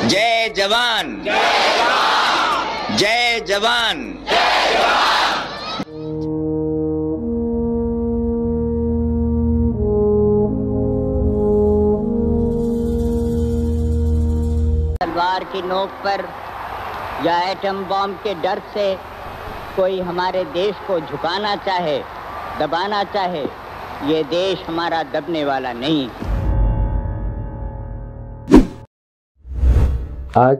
जय जवान जय जवान। तलवार की नोक पर या एटम बॉम्ब के डर से कोई हमारे देश को झुकाना चाहे, दबाना चाहे, ये देश हमारा दबने वाला नहीं। आज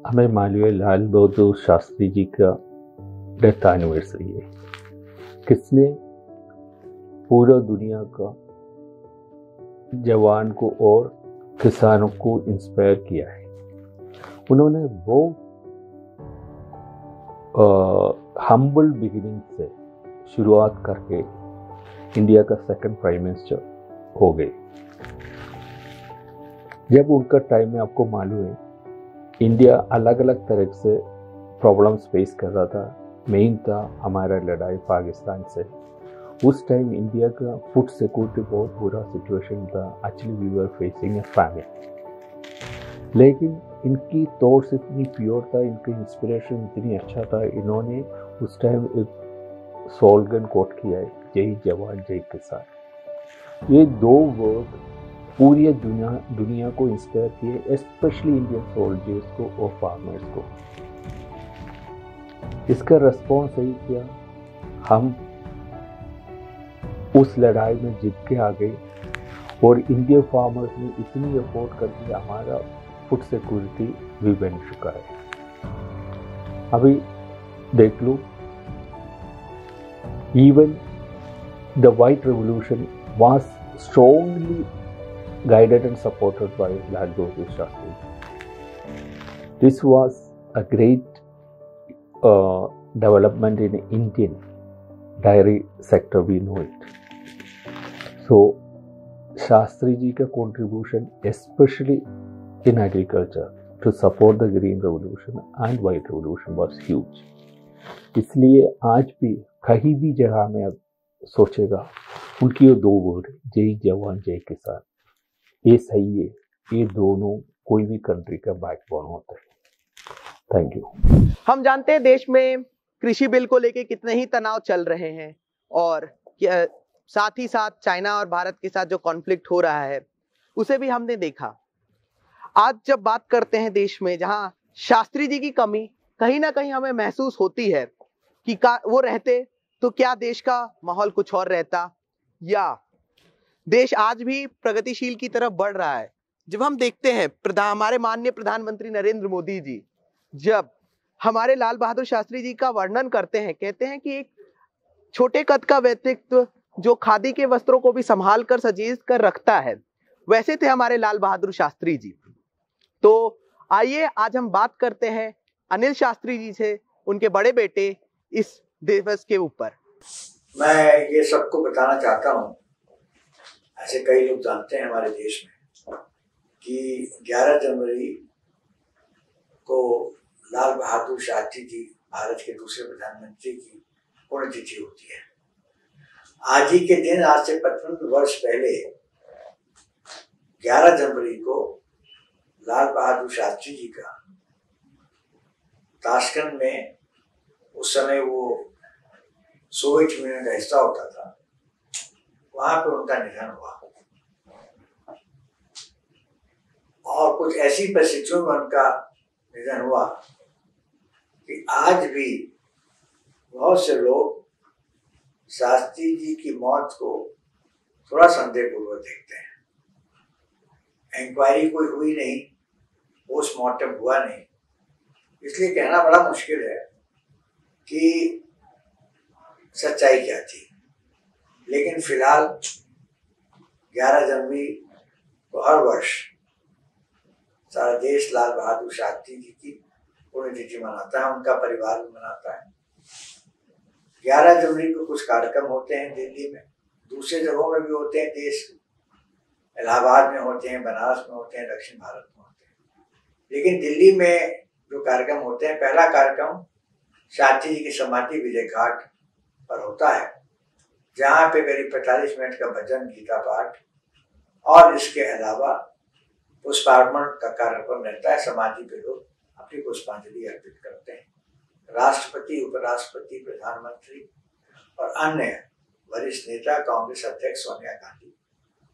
हमें मालवीय लाल बहादुर शास्त्री जी का डेथ एनिवर्सरी है। किसने पूरा दुनिया का जवान को और किसानों को इंस्पायर किया है। उन्होंने वो हम्बल बिगिनिंग से शुरुआत करके इंडिया का सेकंड प्राइम मिनिस्टर हो गए। जब उनका टाइम में आपको मालूम है इंडिया अलग अलग तरह से प्रॉब्लम्स फेस कर रहा था। मेन था हमारा लड़ाई पाकिस्तान से। उस टाइम इंडिया का फूड सिक्योरिटी बहुत बुरा सिचुएशन था। Actually we were facing a famine. लेकिन इनकी थॉट्स इतनी प्योर था, इनका इंस्पिरेशन इतनी अच्छा था। इन्होंने उस टाइम एक स्लोगन कोट किया है, जय जवान जय किसान। ये दो वर्ड पूरी दुनिया को इंस्पायर किए, स्पेशली इंडियन सोल्जर्स को और फार्मर्स को। इसका रिस्पॉन्स यही किया, हम उस लड़ाई में जीत के आ गए और इंडियन फार्मर्स ने इतनी एफोर्ड कर दिया, हमारा फूड सिक्योरिटी भी बन चुका है। अभी देख लो, even the white revolution was strongly guided and supported by Lal Bahadur Shastri. This was a great development in Indian dairy sector, we know it. So, Shastri ji ka contribution, especially in agriculture, to support the green revolution and white revolution was huge. इसलिए आज भी कहीं भी जगह में अब सोचेगा उनकी ये दो वर्ड, जय जवान जय किसान, ये सही है। ये दोनों कोई भी कंट्री का बैकबोन होता है। Thank you. हम जानते हैं देश में कृषि बिल को लेके कितने ही तनाव चल रहे हैं और साथ ही साथ चाइना और भारत के साथ जो कॉन्फ्लिक्ट हो रहा है उसे भी हमने देखा। आज जब बात करते हैं देश में जहां शास्त्री जी की कमी कहीं ना कहीं हमें महसूस होती है कि वो रहते तो क्या देश का माहौल कुछ और रहता, या देश आज भी प्रगतिशील की तरफ बढ़ रहा है। जब हम देखते हैं हमारे माननीय प्रधानमंत्री नरेंद्र मोदी जी जब हमारे लाल बहादुर शास्त्री जी का वर्णन करते हैं, कहते हैं कि एक छोटे कद का व्यक्तित्व जो खादी के वस्त्रों को भी संभाल कर सजीव कर रखता है, वैसे थे हमारे लाल बहादुर शास्त्री जी। तो आइए आज हम बात करते हैं अनिल शास्त्री जी से, उनके बड़े बेटे, इस दिवस के ऊपर। मैं ये सबको बताना चाहता हूँ, ऐसे कई लोग जानते हैं हमारे देश में कि 11 जनवरी को लाल बहादुर शास्त्री जी भारत के दूसरे प्रधानमंत्री की पुण्यतिथि होती है। आज ही के दिन, आज से 55 वर्ष पहले 11 जनवरी को लाल बहादुर शास्त्री जी का ताशकंद में, उस समय वो सोवियत यूनियन का हिस्सा होता था, वहां पे उनका निधन हुआ। और कुछ ऐसी परिस्थितियों में उनका निधन हुआ कि आज भी बहुत से लोग शास्त्री जी की मौत को थोड़ा संदेहपूर्वक देखते हैं। इंक्वायरी कोई हुई नहीं, पोस्टमार्टम हुआ नहीं, इसलिए कहना बड़ा मुश्किल है कि सच्चाई क्या थी। लेकिन फिलहाल 11 जनवरी को हर वर्ष सारा देश लाल बहादुर शास्त्री जी की पुण्यतिथि मनाता है, उनका परिवार भी मनाता है। 11 जनवरी को कुछ कार्यक्रम होते हैं दिल्ली में, दूसरे जगहों में भी होते हैं देश, इलाहाबाद में होते हैं, बनारस में होते हैं, दक्षिण भारत में होते हैं। लेकिन दिल्ली में जो कार्यक्रम होते हैं, पहला कार्यक्रम शास्त्री जी की समाधि विजय घाट पर होता है, जहाँ पे करीब 45 मिनट का भजन, गीता पाठ और इसके अलावा पुष्पार्पण का कार्यक्रम रहता है। समाधि पे लोग अपनी पुष्पांजलि अर्पित करते हैं। राष्ट्रपति, उपराष्ट्रपति, प्रधानमंत्री और अन्य वरिष्ठ नेता, कांग्रेस अध्यक्ष सोनिया गांधी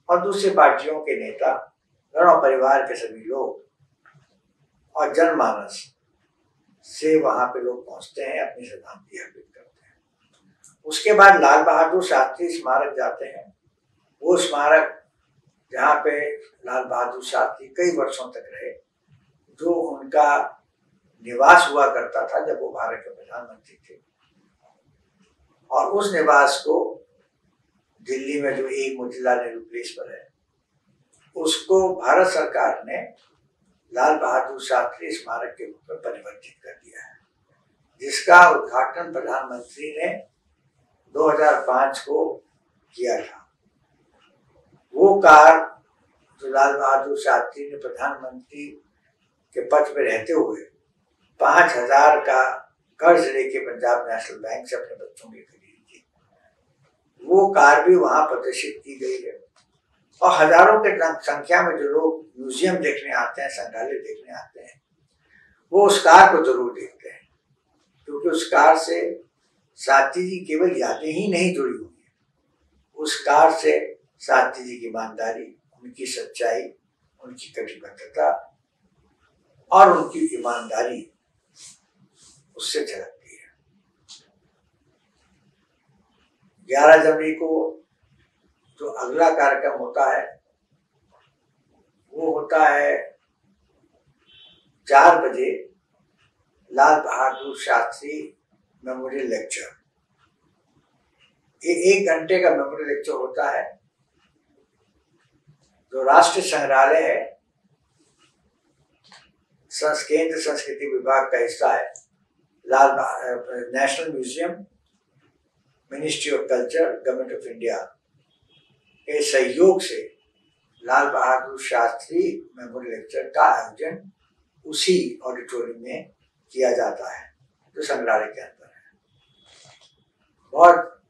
और दूसरी पार्टियों के नेता, घर और परिवार के सभी लोग और जनमानस से वहां पे लोग पहुंचते हैं, अपनी श्रद्धांजलि अर्पित करते हैं। उसके बाद लाल बहादुर शास्त्री स्मारक जाते हैं। वो स्मारक जहाँ पे लाल बहादुर शास्त्री कई वर्षों तक रहे, जो उनका निवास हुआ करता था जब वो भारत के प्रधानमंत्री थे, और उस निवास को दिल्ली में जो एक मोतीलाल नेहरू प्लेस पर है, उसको भारत सरकार ने लाल बहादुर शास्त्री स्मारक के रूप में परिवर्तित कर दिया है, जिसका उद्घाटन प्रधानमंत्री ने 2005 को किया था। वो कार जो लाल बहादुर शास्त्री ने प्रधानमंत्री के पद पर रहते हुए 5,000 का कर्ज लेके पंजाब नेशनल बैंक से अपने बच्चों की खरीदी थी, वो कार भी वहां प्रदर्शित की गई है। और हजारों के संख्या में जो लोग म्यूजियम देखने आते हैं, संग्रहालय देखने आते हैं, वो उस कार को जरूर देखते हैं, क्योंकि उस कार से शास्त्री जी केवल यादें ही नहीं जुड़ी हुई है, उस कार से शास्त्री जी की ईमानदारी, उनकी सच्चाई, उनकी कटिबद्धता और उनकी ईमानदारी उससे झलकती है। 11 जनवरी को जो अगला कार्यक्रम होता है वो होता है 4 बजे लाल बहादुर शास्त्री मेमोरियल लेक्चर। ये 1 घंटे का मेमोरियल लेक्चर होता है, जो राष्ट्रीय संग्रहालय है, केंद्र संस्कृति विभाग का हिस्सा है, national museum, ministry of culture, government of India के सहयोग से लाल बहादुर शास्त्री मेमोरियल लेक्चर का आयोजन उसी ऑडिटोरियम में किया जाता है, जो संग्रहालय के अंदर है। बहुत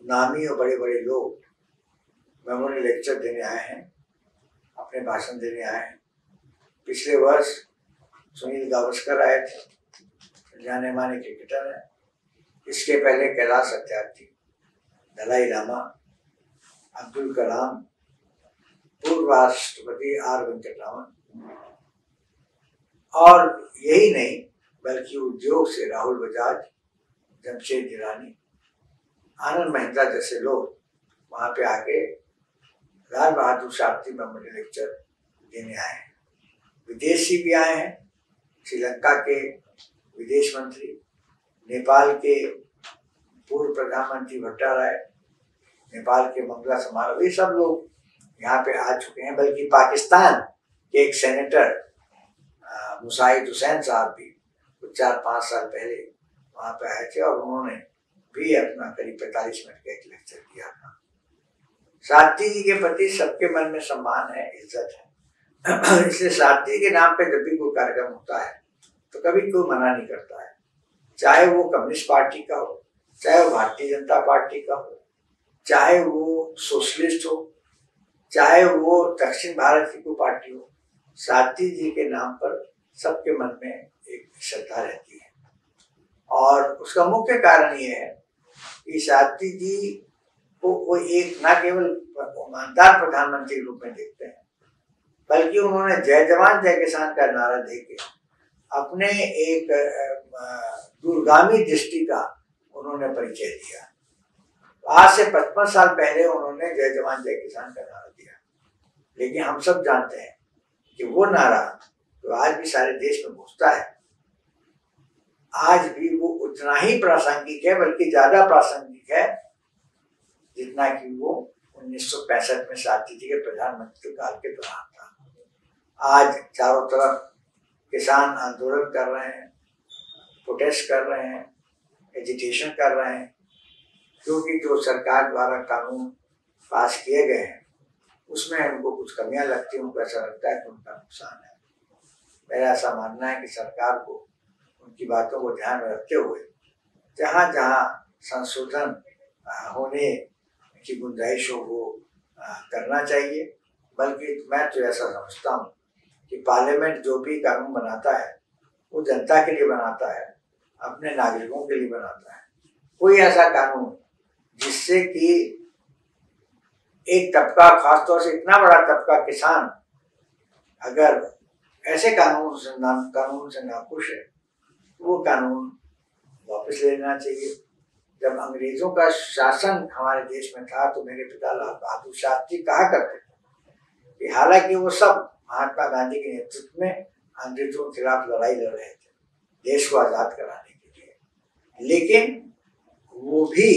नामी और बड़े बड़े लोग मेमोरियल लेक्चर देने आए हैं, अपने भाषण देने आए हैं। पिछले वर्ष सुनील गावस्कर आए थे, जाने माने क्रिकेटर हैं। इसके पहले कैलाश सत्यार्थी, दलाई लामा, अब्दुल कलाम, पूर्व राष्ट्रपति आर वेंकटरामन, और यही नहीं बल्कि उद्योग से राहुल बजाज, जमशेद जिलानी, आनंद महिंद्रा जैसे लोग वहाँ पे आके लाल बहादुर शास्त्री मेमोरियल लेक्चर देने आए हैं। विदेशी भी आए हैं, श्रीलंका के विदेश मंत्री, नेपाल के पूर्व प्रधानमंत्री भट्टाराय, नेपाल के मंगला समारोह, ये सब लोग यहाँ पे आ चुके हैं। बल्कि पाकिस्तान के एक सेनेटर मुसाहिद हुसैन साहब भी कुछ 4-5 साल पहले वहाँ पे आए थे, और उन्होंने भी अपना करीब 45 मिनट का एक लेक्चर दिया था। शास्त्री जी के प्रति सबके मन में सम्मान है, इज्जत है, इसलिए शास्त्री के नाम पे जब भी कोई कार्यक्रम होता है तो कभी कोई मना नहीं करता है, चाहे वो कम्युनिस्ट पार्टी का हो, चाहे वो भारतीय जनता पार्टी का हो, चाहे वो सोशलिस्ट हो, चाहे वो दक्षिण भारत की कोई पार्टी हो। शास्त्री जी के नाम पर सबके मन में एक श्रद्धा रहती है, और उसका मुख्य कारण ये है कि शास्त्री जी को कोई एक न केवल ईमानदार प्रधानमंत्री के रूप में देखते हैं, बल्कि उन्होंने जय जवान जय किसान का नारा देके अपने एक दूरगामी दृष्टि का उन्होंने परिचय दिया। आज से 55 साल पहले उन्होंने जय जवान जय किसान का नारा दिया, लेकिन हम सब जानते हैं कि वो नारा तो आज भी सारे देश में गूंजता है, आज भी वो उतना ही प्रासंगिक है, बल्कि ज्यादा प्रासंगिक है जितना कि वो 1965 में शास्त्री जी के प्रधानमंत्री काल के दौरान था। आज चारों तरफ किसान आंदोलन कर रहे हैं, प्रोटेस्ट कर रहे हैं, एजिटेशन कर रहे हैं, क्योंकि जो सरकार द्वारा कानून पास किए गए हैं उसमें उनको कुछ कमियां लगती हैं, उनको ऐसा लगता है कि उनका नुकसान है। मेरा ऐसा मानना है कि सरकार को उनकी बातों को ध्यान में रखते हुए जहाँ जहाँ संशोधन होने की गुंजाइश हो वो करना चाहिए। बल्कि मैं तो ऐसा समझता हूँ कि पार्लियामेंट जो भी कानून बनाता है वो जनता के लिए बनाता है, अपने नागरिकों के लिए बनाता है। कोई ऐसा कानून जिससे कि एक तबका, खासतौर से इतना बड़ा तबका किसान, अगर ऐसे कानून से नाखुश है तो वो कानून वापस ले लेना चाहिए। जब अंग्रेजों का शासन हमारे देश में था तो मेरे पिता लाल बहादुर शास्त्री कहा करते थे कि हालांकि वो सब महात्मा गांधी के नेतृत्व में अंग्रेजों के खिलाफ लड़ाई लड़ रहे थे देश को आजाद कराने के लिए, लेकिन वो भी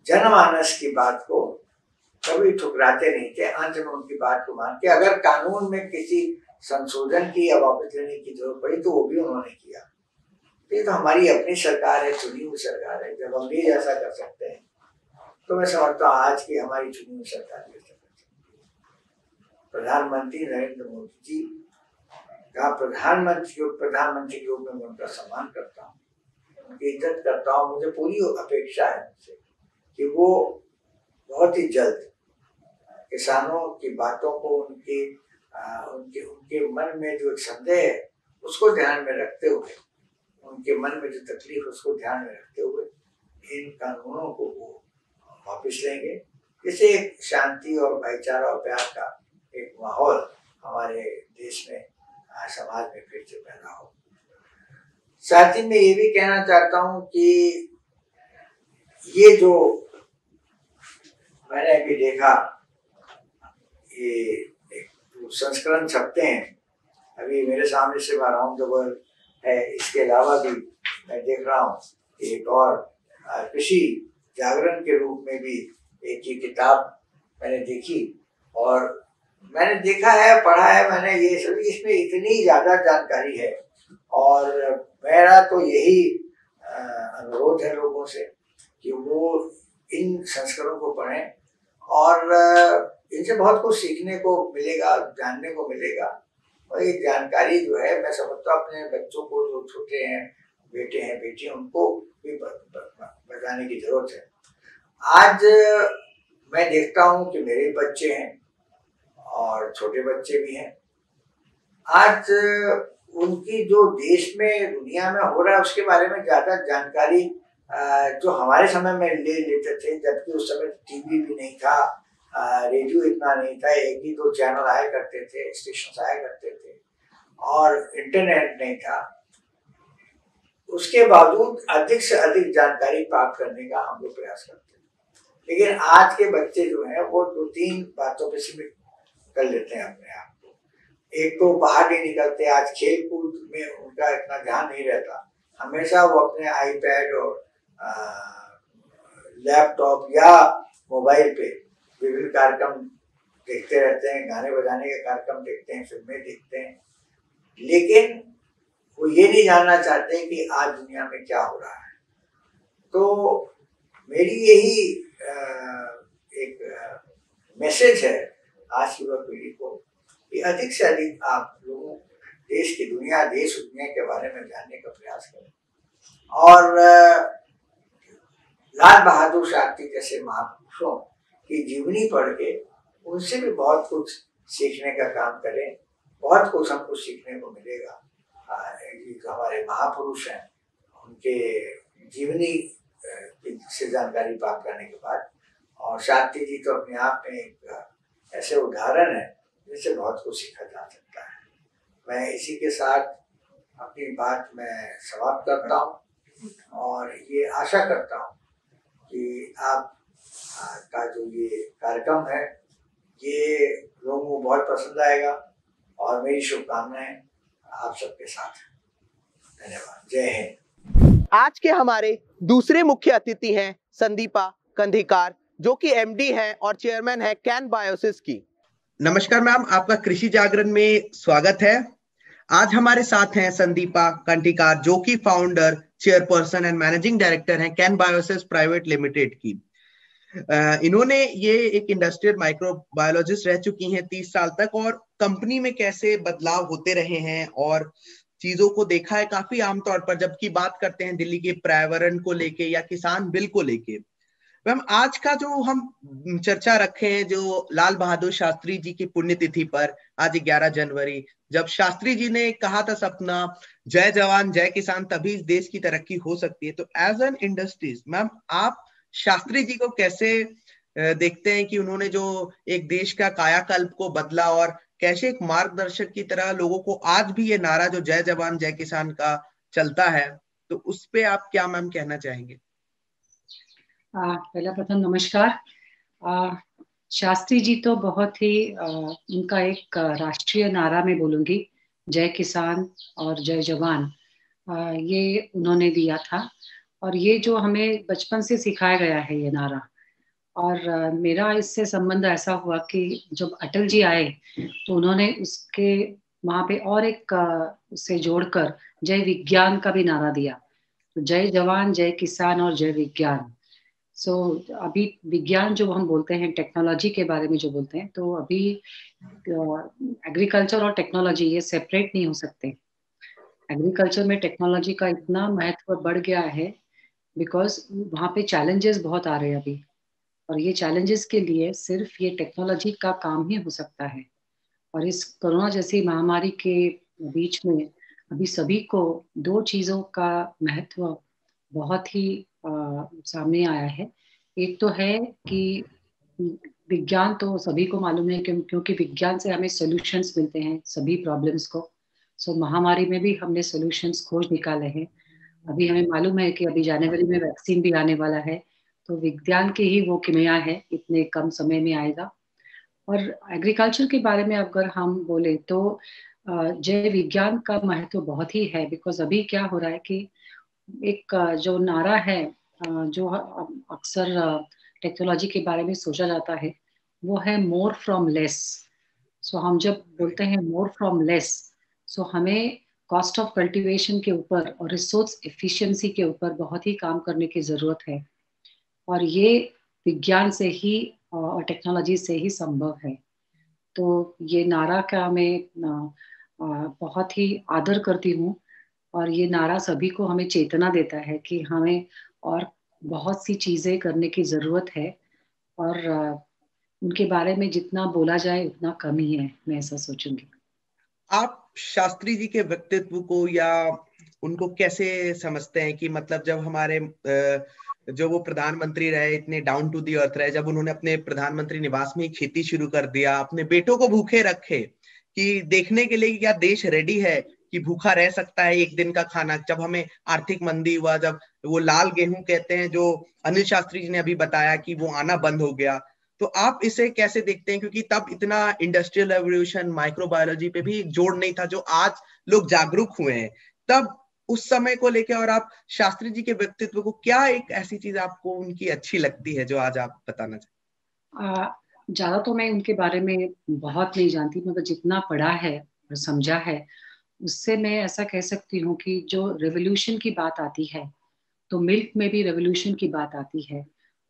जनमानस की बात को कभी ठुकराते नहीं थे। अंत में उनकी बात को मान के अगर कानून में किसी संशोधन की या वापस लेने की जरूरत पड़ी तो वो भी उन्होंने किया। ये तो हमारी अपनी सरकार है, चुनी हुई सरकार है। जब अंग्रेज ऐसा कर सकते हैं तो मैं समझता हूँ आज की हमारी चुनी हुई सरकार भी ऐसा कर सकती है। प्रधानमंत्री नरेंद्र मोदी जी का प्रधानमंत्री के रूप में मैं उनका सम्मान करता हूँ, उनकी इज्जत करता हूँ। मुझे पूरी अपेक्षा है उनसे कि वो बहुत ही जल्द किसानों की बातों को, उनके मन में जो संदेह है उसको ध्यान में रखते हुए, उनके मन में जो तकलीफ उसको ध्यान में रखते हुए इन कानूनों को वो वापस लेंगे, जिससे एक शांति और भाईचारा और प्यार का एक माहौल हमारे देश में, समाज में फिर से पैदा हो। साथ ही मैं ये भी कहना चाहता हूँ कि ये जो मैंने अभी देखा, ये एक संस्करण छपते हैं, अभी मेरे सामने से अराउंड द वर्ल्ड है, इसके अलावा भी मैं देख रहा हूँ एक और कृषि जागरण के रूप में भी एक ही किताब मैंने देखी और मैंने देखा है, पढ़ा है मैंने, ये सब इसमें इतनी ज़्यादा जानकारी है। और मेरा तो यही अनुरोध है लोगों से कि वो इन संस्करणों को पढ़ें और इनसे बहुत कुछ सीखने को मिलेगा, जानने को मिलेगा। और ये जानकारी जो है मैं समझता हूँ अपने बच्चों को, जो छोटे हैं, बेटे हैं, बेटी हैं, उनको भी बताने की जरूरत है। आज मैं देखता हूँ कि मेरे बच्चे हैं और छोटे बच्चे भी हैं। आज उनकी जो देश में, दुनिया में हो रहा है उसके बारे में ज़्यादा जानकारी जो हमारे समय में ले लेते थे, जबकि उस समय टीवी भी नहीं था, रेडियो इतना नहीं था, एक ही दो चैनल आया करते थे, स्टेशन आया करते थे और इंटरनेट नहीं था। उसके बावजूद अधिक से अधिक जानकारी प्राप्त करने का हम लोग प्रयास करते हैं। लेकिन आज के बच्चे जो हैं वो 2-3 बातों पर सीमित कर लेते हैं अपने आप को। एक तो बाहर नहीं निकलते, आज खेल कूद में उनका इतना ध्यान नहीं रहता, हमेशा वो अपने आईपैड और लैपटॉप या मोबाइल पे विभिन्न कार्यक्रम देखते रहते हैं, गाने बजाने के कार्यक्रम देखते हैं, फिल्में देखते हैं, लेकिन वो ये नहीं जानना चाहते कि आज दुनिया में क्या हो रहा है। तो मेरी यही एक मैसेज है आज की युवा पीढ़ी को कि अधिक से अधिक आप लोगों देश दुनिया के बारे में जानने का प्रयास करें और लाल बहादुर शास्त्री जैसे महापुरुषों की जीवनी पढ़ के उनसे भी बहुत कुछ सीखने का काम करें। बहुत कुछ हमको सीखने को मिलेगा। जो हमारे महापुरुष हैं उनके जीवनी से जानकारी प्राप्त करने के बाद, और शास्त्री जी तो अपने आप में एक ऐसे उदाहरण है जिससे बहुत कुछ सीखा जा सकता है। मैं इसी के साथ अपनी बात मैं समाप्त करता हूँ और ये आशा करता हूँ कि आप का जो ये कार्यक्रम है ये लोगों को बहुत पसंद आएगा और मेरी शुभकामनाएं आप सबके साथ हैं। धन्यवाद। जय हिंद। आज के हमारे दूसरे मुख्य अतिथि हैं संदीपा कंधीकार, जो कि एमडी हैं और चेयरमैन है कैन बायोसिस की। नमस्कार मैम, आपका कृषि जागरण में स्वागत है। आज हमारे साथ हैं संदीपा कंधीकार, जो कि founder, chairperson and managing director हैं कैन बायोसिस प्राइवेट लिमिटेड की। इन्होंने ये एक इंडस्ट्रियल माइक्रोबायोलॉजिस्ट रह चुकी हैं 30 साल तक और कंपनी में कैसे बदलाव होते रहे हैं और चीजों को देखा है काफी आमतौर पर, जबकि बात करते हैं दिल्ली के पर्यावरण को लेके या किसान बिल को लेके, मैम आज का जो हम चर्चा रखे हैं, जो लाल बहादुर शास्त्री जी की पुण्यतिथि पर, आज 11 जनवरी, जब शास्त्री जी ने कहा था सपना, जय जवान जय किसान तभी इस देश की तरक्की हो सकती है, तो एज एन इंडस्ट्रीज मैम आप शास्त्री जी को कैसे देखते हैं कि उन्होंने जो एक देश का कायाकल्प को बदला और कैसे एक मार्गदर्शक की तरह लोगों को आज भी ये नारा जो जय जवान जय किसान का चलता है, तो उस पे आप क्या मैम कहना चाहेंगे? पहला प्रथम नमस्कार। शास्त्री जी तो बहुत ही उनका एक राष्ट्रीय नारा में बोलूंगी, जय किसान और जय जवान, ये उन्होंने दिया था और ये जो हमें बचपन से सिखाया गया है ये नारा। और मेरा इससे संबंध ऐसा हुआ कि जब अटल जी आए तो उन्होंने उसके वहाँ पे और एक उससे जोड़कर जय विज्ञान का भी नारा दिया, तो जय जवान जय किसान और जय विज्ञान। अभी विज्ञान जो हम बोलते हैं, टेक्नोलॉजी के बारे में जो बोलते हैं, तो अभी एग्रीकल्चर और टेक्नोलॉजी ये सेपरेट नहीं हो सकते। एग्रीकल्चर में टेक्नोलॉजी का इतना महत्व बढ़ गया है बिकॉज वहाँ पे चैलेंजेस बहुत आ रहे हैं अभी, और ये चैलेंजेस के लिए सिर्फ ये टेक्नोलॉजी का काम ही हो सकता है। और इस कोरोना जैसी महामारी के बीच में अभी सभी को दो चीज़ों का महत्व बहुत ही सामने आया है। एक तो है कि विज्ञान तो सभी को मालूम है क्योंकि विज्ञान से हमें सॉल्यूशंस मिलते हैं सभी प्रॉब्लम्स को। महामारी में भी हमने सॉल्यूशंस खोज निकाले हैं। अभी हमें मालूम है कि अभी जनवरी में वैक्सीन भी आने वाला है, तो विज्ञान की ही वो किमिया है, इतने कम समय में आएगा। और एग्रीकल्चर के बारे में अगर हम बोले तो जय विज्ञान का महत्व बहुत ही है, बिकॉज अभी क्या हो रहा है कि एक जो नारा है जो अक्सर टेक्नोलॉजी के बारे में सोचा जाता है वो है मोर फ्रॉम लेस। हम जब बोलते हैं मोर फ्रॉम लेस, हमें कॉस्ट ऑफ कल्टीवेशन के ऊपर और रिसोर्स एफिशिएंसी के ऊपर बहुत ही काम करने की ज़रूरत है, और ये विज्ञान से ही और टेक्नोलॉजी से ही संभव है। तो ये नारा का मैं बहुत ही आदर करती हूँ, और ये नारा सभी को हमें चेतना देता है कि हमें और बहुत सी चीज़ें करने की ज़रूरत है, और उनके बारे में जितना बोला जाए उतना कम ही है, मैं ऐसा सोचूंगी। आप शास्त्री जी के व्यक्तित्व को या उनको कैसे समझते हैं कि मतलब जब हमारे जो वो प्रधानमंत्री रहे, इतने डाउन टू दी अर्थ रहे, जब उन्होंने अपने प्रधानमंत्री निवास में ही खेती शुरू कर दिया, अपने बेटों को भूखे रखे कि देखने के लिए कि क्या देश रेडी है कि भूखा रह सकता है एक दिन का खाना। जब हमें आर्थिक मंदी हुआ, जब वो लाल गेहूं कहते हैं जो अनिल शास्त्री जी ने अभी बताया कि वो आना बंद हो गया, तो आप इसे कैसे देखते हैं? क्योंकि तब इतना इंडस्ट्रियल रेवोल्यूशन, माइक्रोबायोलॉजी पे भी जोर नहीं था जो आज लोग जागरूक हुए हैं। तब उस समय को लेकर और आप शास्त्री जी के व्यक्तित्व को क्या एक ऐसी चीज आपको उनकी अच्छी लगती है जो आज आप बताना चाहें? ज्यादा तो मैं उनके बारे में बहुत नहीं जानती, मगर जितना पढ़ा है और समझा है उससे मैं ऐसा कह सकती हूँ कि जो रेवोल्यूशन की बात आती है तो मिल्क में भी रेवोल्यूशन की बात आती है।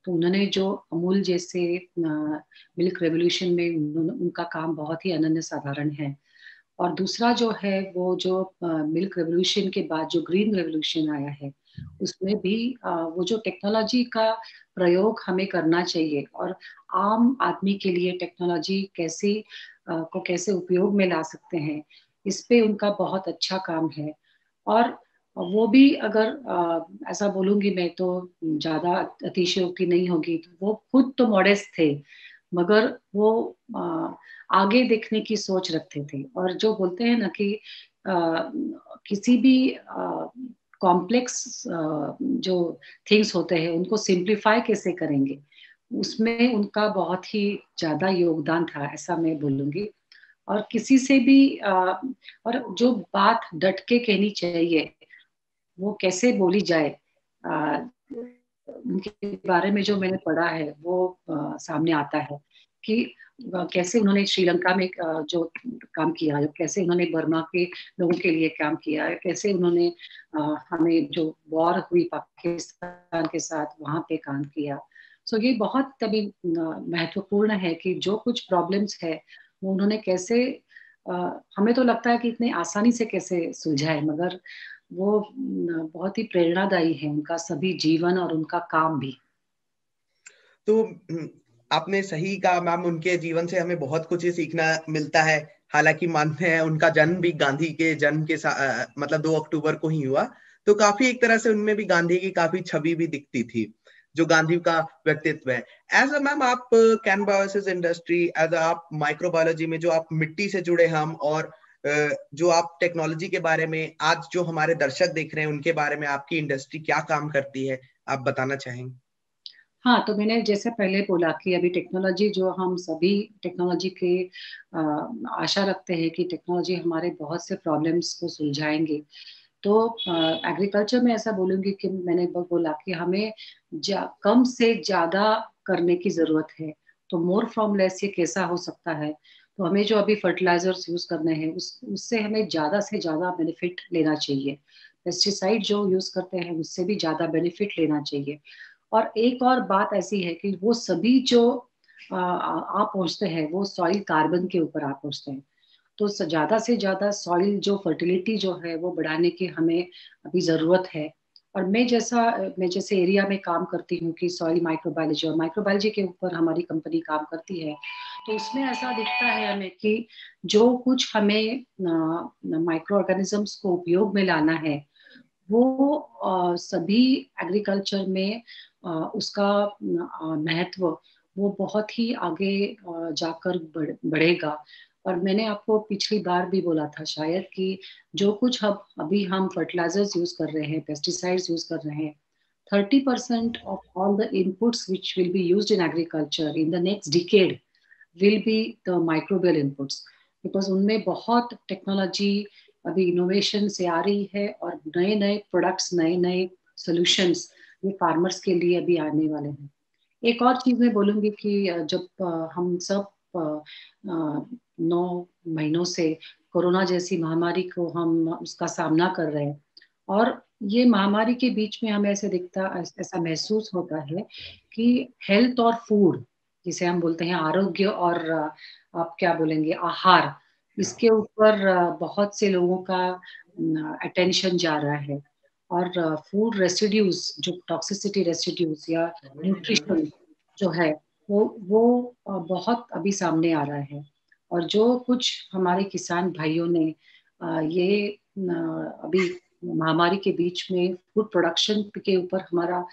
तो उन्होंने जो अमूल जैसे मिल्क रेवोल्यूशन में उनका काम बहुत ही अनन्य साधारण है। और दूसरा जो है वो जो मिल्क रेवोल्यूशन के बाद जो ग्रीन रेवोल्यूशन आया है उसमें भी वो जो टेक्नोलॉजी का प्रयोग हमें करना चाहिए, और आम आदमी के लिए टेक्नोलॉजी कैसे उपयोग में ला सकते हैं, इस पे उनका बहुत अच्छा काम है। और वो भी अगर ऐसा बोलूंगी मैं तो ज्यादा अतिशयोक्ति नहीं होगी, तो वो खुद तो मॉडेस्ट थे मगर वो आगे देखने की सोच रखते थे। और जो बोलते हैं ना कि किसी भी कॉम्प्लेक्स जो थिंग्स होते हैं उनको सिंप्लीफाई कैसे करेंगे, उसमें उनका बहुत ही ज्यादा योगदान था, ऐसा मैं बोलूंगी। और किसी से भी और जो बात डट के कहनी चाहिए वो कैसे बोली जाए, उनके बारे में जो मैंने पढ़ा है वो सामने आता है कि कैसे उन्होंने श्रीलंका में जो काम किया, कैसे उन्होंने बर्मा के लोगों के लिए काम किया, कैसे उन्होंने हमें जो वॉर हुई पाकिस्तान के साथ वहाँ पे काम किया। ये बहुत तभी महत्वपूर्ण है कि जो कुछ प्रॉब्लम्स है वो उन्होंने कैसे हमें तो लगता है कि इतने आसानी से कैसे सुलझाए, मगर वो बहुत ही प्रेरणादायी है उनका सभी जीवन और उनका काम भी। तो आपने सही कहा मैम, उनके जीवन से हमें बहुत कुछ ही सीखना मिलता है। हालांकि मानते हैं उनका जन्म भी गांधी के जन्म के मतलब 2 अक्टूबर को ही हुआ, तो काफी एक तरह से उनमें भी गांधी की काफी छवि भी दिखती थी, जो गांधी का व्यक्तित्व है। एज अ मैम, आप कैन बायोसिस इंडस्ट्री, एज आप माइक्रोबायोलॉजी में जो आप मिट्टी से जुड़े हम, और जो आप टेक्नोलॉजी के बारे में आज जो हमारे दर्शक देख रहे हैं उनके बारे में आपकी इंडस्ट्री क्या काम करती है, आप बताना चाहेंगे? हाँ, तो मैंने जैसे पहले बोला कि अभी टेक्नोलॉजी, जो हम सभी टेक्नोलॉजी के आशा रखते हैं कि टेक्नोलॉजी हमारे बहुत से प्रॉब्लम्स को सुलझाएंगे। तो एग्रीकल्चर में ऐसा बोलूंगी कि मैंने बोला कि हमें कम से ज्यादा करने की जरूरत है। तो मोर फ्रॉम लेस ये कैसा हो सकता है? तो हमें जो अभी फर्टिलाइजर्स यूज करने हैं उससे हमें ज्यादा से ज्यादा बेनिफिट लेना चाहिए। पेस्टिसाइड जो यूज करते हैं उससे भी ज्यादा बेनिफिट लेना चाहिए। और एक और बात ऐसी है कि वो सभी जो आप पहुंचते हैं वो सॉइल कार्बन के ऊपर आप पहुंचते हैं। तो ज्यादा से ज्यादा सॉइल जो फर्टिलिटी जो है वो बढ़ाने की हमें अभी जरूरत है। और मैं जैसे एरिया में काम करती हूँ कि सॉइल माइक्रोबायोलॉजी, और माइक्रोबायोलॉजी के ऊपर हमारी कंपनी काम करती है, तो उसमें ऐसा दिखता है हमें कि जो कुछ हमें माइक्रो ऑर्गेनिजम्स को उपयोग में लाना है वो सभी एग्रीकल्चर में उसका महत्व वो बहुत ही आगे जाकर बढ़ेगा। और मैंने आपको पिछली बार भी बोला था शायद कि जो कुछ अभी हम फर्टिलाइजर्स यूज कर रहे हैं, पेस्टिसाइड्स यूज कर रहे हैं, 30% of all the inputs which will be used in agriculture in the next decade will be the microbial inputs, because उनमें बहुत टेक्नोलॉजी अभी इनोवेशन से आ रही है और नए नए प्रोडक्ट्स, नए नए सॉल्यूशंस ये फार्मर्स के लिए अभी आने वाले हैं। एक और चीज मैं बोलूंगी कि जब हम सब 9 महीनों से कोरोना जैसी महामारी को हम उसका सामना कर रहे हैं, और ये महामारी के बीच में हमें ऐसा महसूस होता है कि हेल्थ और फूड, जिसे हम बोलते हैं आरोग्य और आप क्या बोलेंगे, आहार, इसके ऊपर बहुत से लोगों का अटेंशन जा रहा है। और फूड रेसिड्यूज, जो टॉक्सिसिटी रेसिड्यूज या न्यूट्रिशन जो है वो बहुत अभी सामने आ रहा है। और जो कुछ हमारे किसान भाइयों ने ये अभी महामारी के बीच में फूड प्रोडक्शन के ऊपर हमारा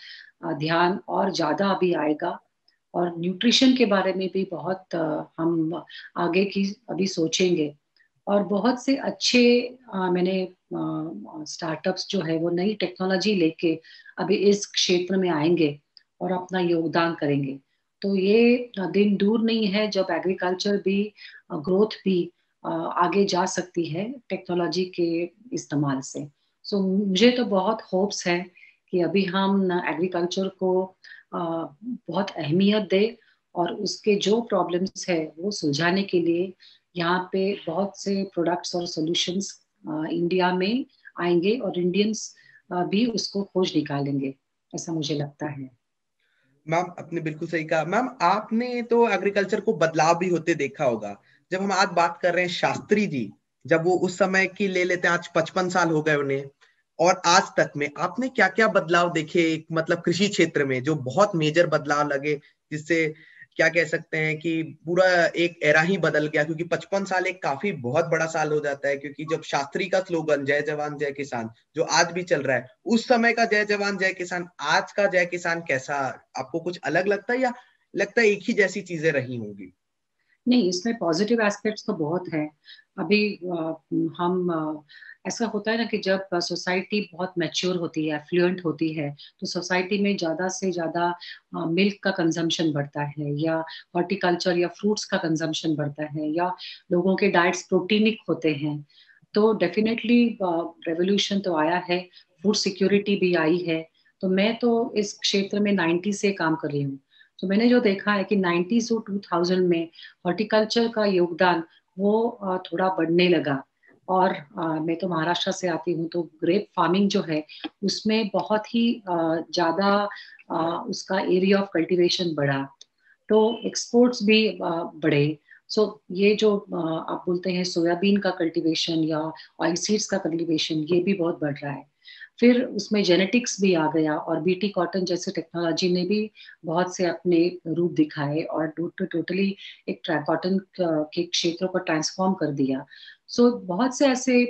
ध्यान और ज्यादा अभी आएगा, और न्यूट्रिशन के बारे में भी बहुत हम आगे की अभी सोचेंगे। और बहुत से अच्छे मैंने स्टार्टअप्स जो है वो नई टेक्नोलॉजी लेके अभी इस क्षेत्र में आएंगे और अपना योगदान करेंगे। तो ये दिन दूर नहीं है जब एग्रीकल्चर भी ग्रोथ भी आगे जा सकती है टेक्नोलॉजी के इस्तेमाल से। सो मुझे तो बहुत होप्स है कि अभी हम एग्रीकल्चर को बहुत अहमियत दे, और उसके जो प्रॉब्लम्स है वो सुलझाने के लिए यहाँ पे बहुत से प्रोडक्ट्स और सॉल्यूशंस इंडिया में आएंगे, और इंडियंस भी उसको खोज निकालेंगे, ऐसा मुझे लगता है। मैम आपने बिल्कुल सही कहा। मैम आपने तो एग्रीकल्चर को बदलाव भी होते देखा होगा। जब हम आज बात कर रहे हैं शास्त्री जी, जब वो उस समय की ले लेते हैं, आज 55 साल हो गए उन्हें, और आज तक में आपने क्या क्या बदलाव देखे, मतलब कृषि क्षेत्र में जो बहुत मेजर बदलाव लगे, जिससे क्या कह सकते हैं कि पूरा एक एरा ही बदल गया? क्योंकि 55 साल एक काफी बहुत बड़ा साल हो जाता है, क्योंकि जब शास्त्री का स्लोगन जय जवान जय किसान जो आज भी चल रहा है, उस समय का जय जवान जय किसान, आज का जय किसान कैसा आपको कुछ अलग लगता है, या लगता है एक ही जैसी चीजें रही होंगी? नहीं, इसमें पॉजिटिव एस्पेक्ट्स तो बहुत हैं। अभी हम ऐसा होता है ना कि जब सोसाइटी बहुत मैच्योर होती है, एफ्लुएंट होती है, तो सोसाइटी में ज़्यादा से ज़्यादा मिल्क का कंजम्पशन बढ़ता है, या हॉर्टिकल्चर या फ्रूट्स का कंजम्पशन बढ़ता है, या लोगों के डाइट्स प्रोटीनिक होते हैं। तो डेफिनेटली रेवोल्यूशन तो आया है, फूड सिक्योरिटी भी आई है। तो मैं तो इस क्षेत्र में 90 से काम कर रही हूँ। तो मैंने जो देखा है कि 90 से 2000 में हॉर्टिकल्चर का योगदान वो थोड़ा बढ़ने लगा। और मैं तो महाराष्ट्र से आती हूँ, तो ग्रेप फार्मिंग जो है उसमें बहुत ही ज्यादा उसका एरिया ऑफ कल्टीवेशन बढ़ा, तो एक्सपोर्ट्स भी बढ़े। सो ये जो आप बोलते हैं सोयाबीन का कल्टीवेशन या ऑयल सीड्स का कल्टीवेशन, ये भी बहुत बढ़ रहा है। फिर उसमें जेनेटिक्स भी आ गया और बीटी कॉटन जैसे टेक्नोलॉजी ने भी बहुत से अपने रूप दिखाए और टोटली एक कॉटन के क्षेत्र को ट्रांसफॉर्म कर दिया। सो बहुत से ऐसे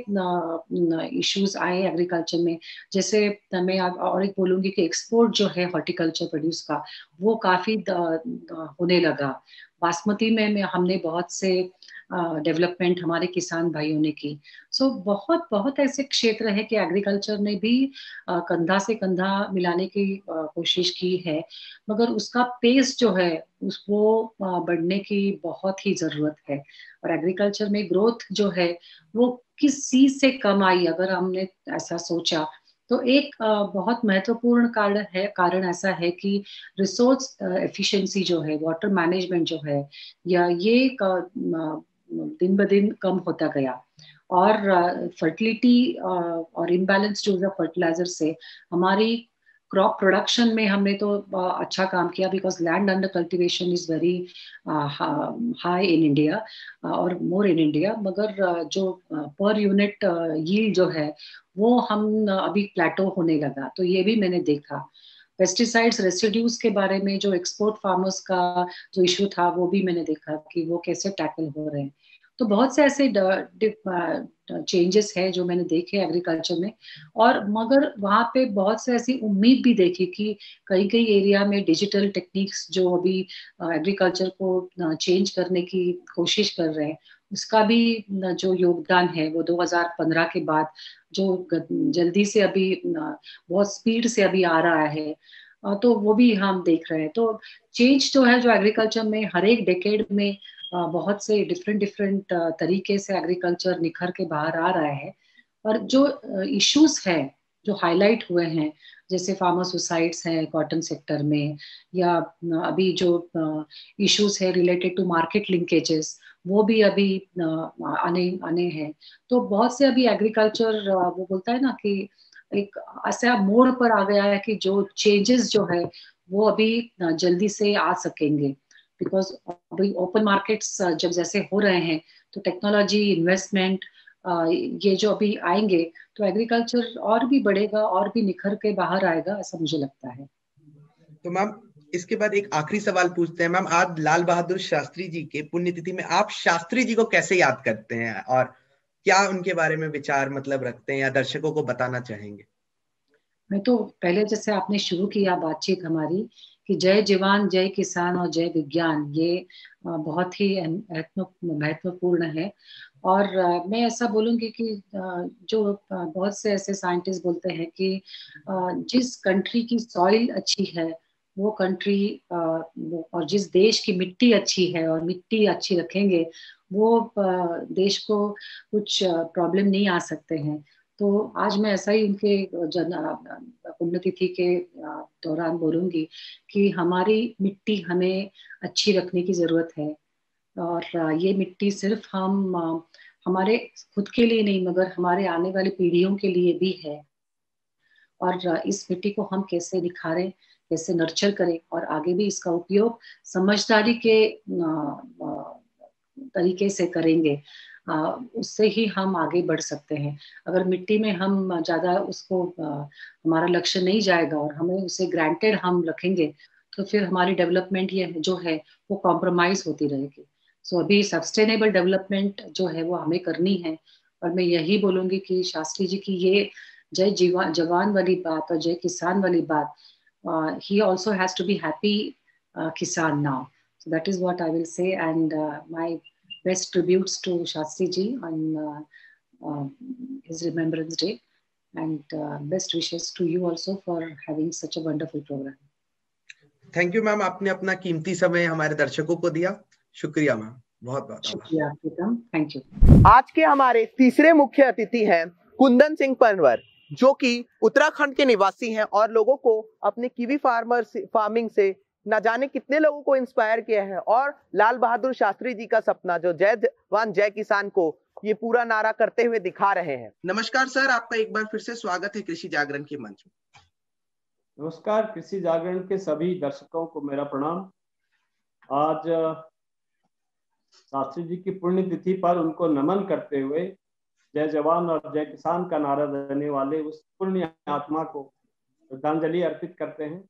इश्यूज आए एग्रीकल्चर में। जैसे मैं और एक बोलूंगी कि एक्सपोर्ट जो है हॉर्टिकल्चर प्रोड्यूस का वो काफी होने लगा। बासमती में हमने बहुत से डेवलपमेंट हमारे किसान भाइयों ने की। सो बहुत बहुत ऐसे क्षेत्र है कि एग्रीकल्चर ने भी कंधा से कंधा मिलाने की कोशिश की है, मगर उसका पेस जो है उसको बढ़ने की बहुत ही जरूरत है। और एग्रीकल्चर में ग्रोथ जो है वो किस चीज से कम आई, अगर हमने ऐसा सोचा तो एक बहुत महत्वपूर्ण कारण ऐसा है कि रिसोर्स एफिशिएंसी जो है, वाटर मैनेजमेंट जो है, या ये दिन ब दिन कम होता गया। और फर्टिलिटी और इम्बैलेंस जो है फर्टिलाइजर से हमारी क्रॉप प्रोडक्शन में हमने तो अच्छा काम किया, because land under cultivation is very high in India और मोर इन इंडिया, मगर जो पर यूनिट यील्ड जो है वो हम अभी प्लेटो होने लगा। तो ये भी मैंने देखा। पेस्टिसाइड्स रेसिड्यूज के बारे में जो एक्सपोर्ट फार्मर्स का जो इशू था वो भी मैंने देखा कि वो कैसे टैकल हो रहे हैं। तो बहुत से ऐसे चेंजेस है जो मैंने देखे एग्रीकल्चर में। और मगर वहाँ पे बहुत से ऐसी उम्मीद भी देखी कि कई कई एरिया में डिजिटल टेक्निक्स जो अभी एग्रीकल्चर को चेंज करने की कोशिश कर रहे हैं, उसका भी जो योगदान है वो 2015 के बाद जो जल्दी से अभी बहुत स्पीड से अभी आ रहा है, तो वो भी हम देख रहे हैं। तो चेंज जो है जो एग्रीकल्चर में हर एक डेकेड में बहुत से डिफरेंट डिफरेंट तरीके से एग्रीकल्चर निखर के बाहर आ रहा है। और जो इश्यूज है जो हाईलाइट हुए हैं, जैसे फार्मर सुसाइड्स हैं कॉटन सेक्टर में, या अभी जो इश्यूज है रिलेटेड टू मार्केट लिंकेजेस, वो भी अभी आने हैं। तो बहुत से अभी एग्रीकल्चर वो बोलता है ना कि एक ऐसा मोड़ पर आ गया है कि जो चेंजेस जो है वो अभी जल्दी से आ सकेंगे, बिकॉज अभी ओपन मार्केट्स जब जैसे हो रहे हैं तो टेक्नोलॉजी इन्वेस्टमेंट ये जो अभी आएंगे तो एग्रीकल्चर और भी बढ़ेगा और भी निखर के बाहर आएगा, ऐसा मुझे लगता है। तो मैम इसके बाद एक आखिरी सवाल पूछते हैं। मैम आज लाल बहादुर शास्त्री जी के पुण्यतिथि में आप शास्त्री जी को कैसे याद करते हैं और क्या उनके बारे में विचार मतलब रखते हैं या दर्शकों को बताना चाहेंगे? मैं तो पहले जैसे आपने शुरू किया बातचीत हमारी कि जय जवान जय किसान और जय विज्ञान, ये बहुत ही महत्वपूर्ण है। और मैं ऐसा बोलूंगी कि जो बहुत से ऐसे साइंटिस्ट बोलते हैं कि जिस कंट्री की सॉइल अच्छी है वो कंट्री, और जिस देश की मिट्टी अच्छी है और मिट्टी अच्छी रखेंगे वो देश को कुछ प्रॉब्लम नहीं आ सकते हैं। तो आज मैं ऐसा ही उनके पुण्यतिथि के दौरान बोलूंगी कि हमारी मिट्टी हमें अच्छी रखने की जरूरत है। और ये मिट्टी सिर्फ हम हमारे खुद के लिए नहीं मगर हमारे आने वाली पीढ़ियों के लिए भी है। और इस मिट्टी को हम कैसे निखारें, कैसे नर्चर करें और आगे भी इसका उपयोग समझदारी के तरीके से करेंगे, उससे ही हम आगे बढ़ सकते हैं। अगर मिट्टी में हम ज्यादा उसको हमारा लक्ष्य नहीं जाएगा और हमें उसे ग्रांटेड हम रखेंगे तो फिर हमारी डेवलपमेंट ये जो है वो कॉम्प्रोमाइज होती रहेगी। सो अभी सस्टेनेबल डेवलपमेंट जो है वो हमें करनी है। और मैं यही बोलूंगी कि शास्त्री जी की ये जय जवान वाली बात और जय किसान वाली बात, he also has to be happy kisan now. So that is what I will say, and my best tributes to Shastri ji on his Remembrance Day, and best wishes to you also for having such a wonderful program. Thank you ma'am, आपने अपना कीमती समय हमारे दर्शकों को दिया। शुक्रिया ma'am, बहुत बहुत शुक्रिया प्रीतम, थैंक यू। आज के हमारे तीसरे मुख्य अतिथि हैं कुंदन सिंह पनवर, जो कि उत्तराखंड के निवासी हैं और लोगों को अपने कीवी फार्मिंग से न जाने कितने लोगों को इंस्पायर किया है। और लाल बहादुर शास्त्री जी का सपना जो जय जवान जय किसान को ये पूरा नारा करते हुए दिखा रहे हैं। नमस्कार सर, आपका एक बार फिर से स्वागत है कृषि जागरण के मंच में। नमस्कार, कृषि जागरण के सभी दर्शकों को मेरा प्रणाम। आज शास्त्री जी की पुण्यतिथि पर उनको नमन करते हुए जय जवान और जय किसान का नारा देने वाले उस पुण्य आत्मा को श्रद्धांजलि अर्पित करते हैं।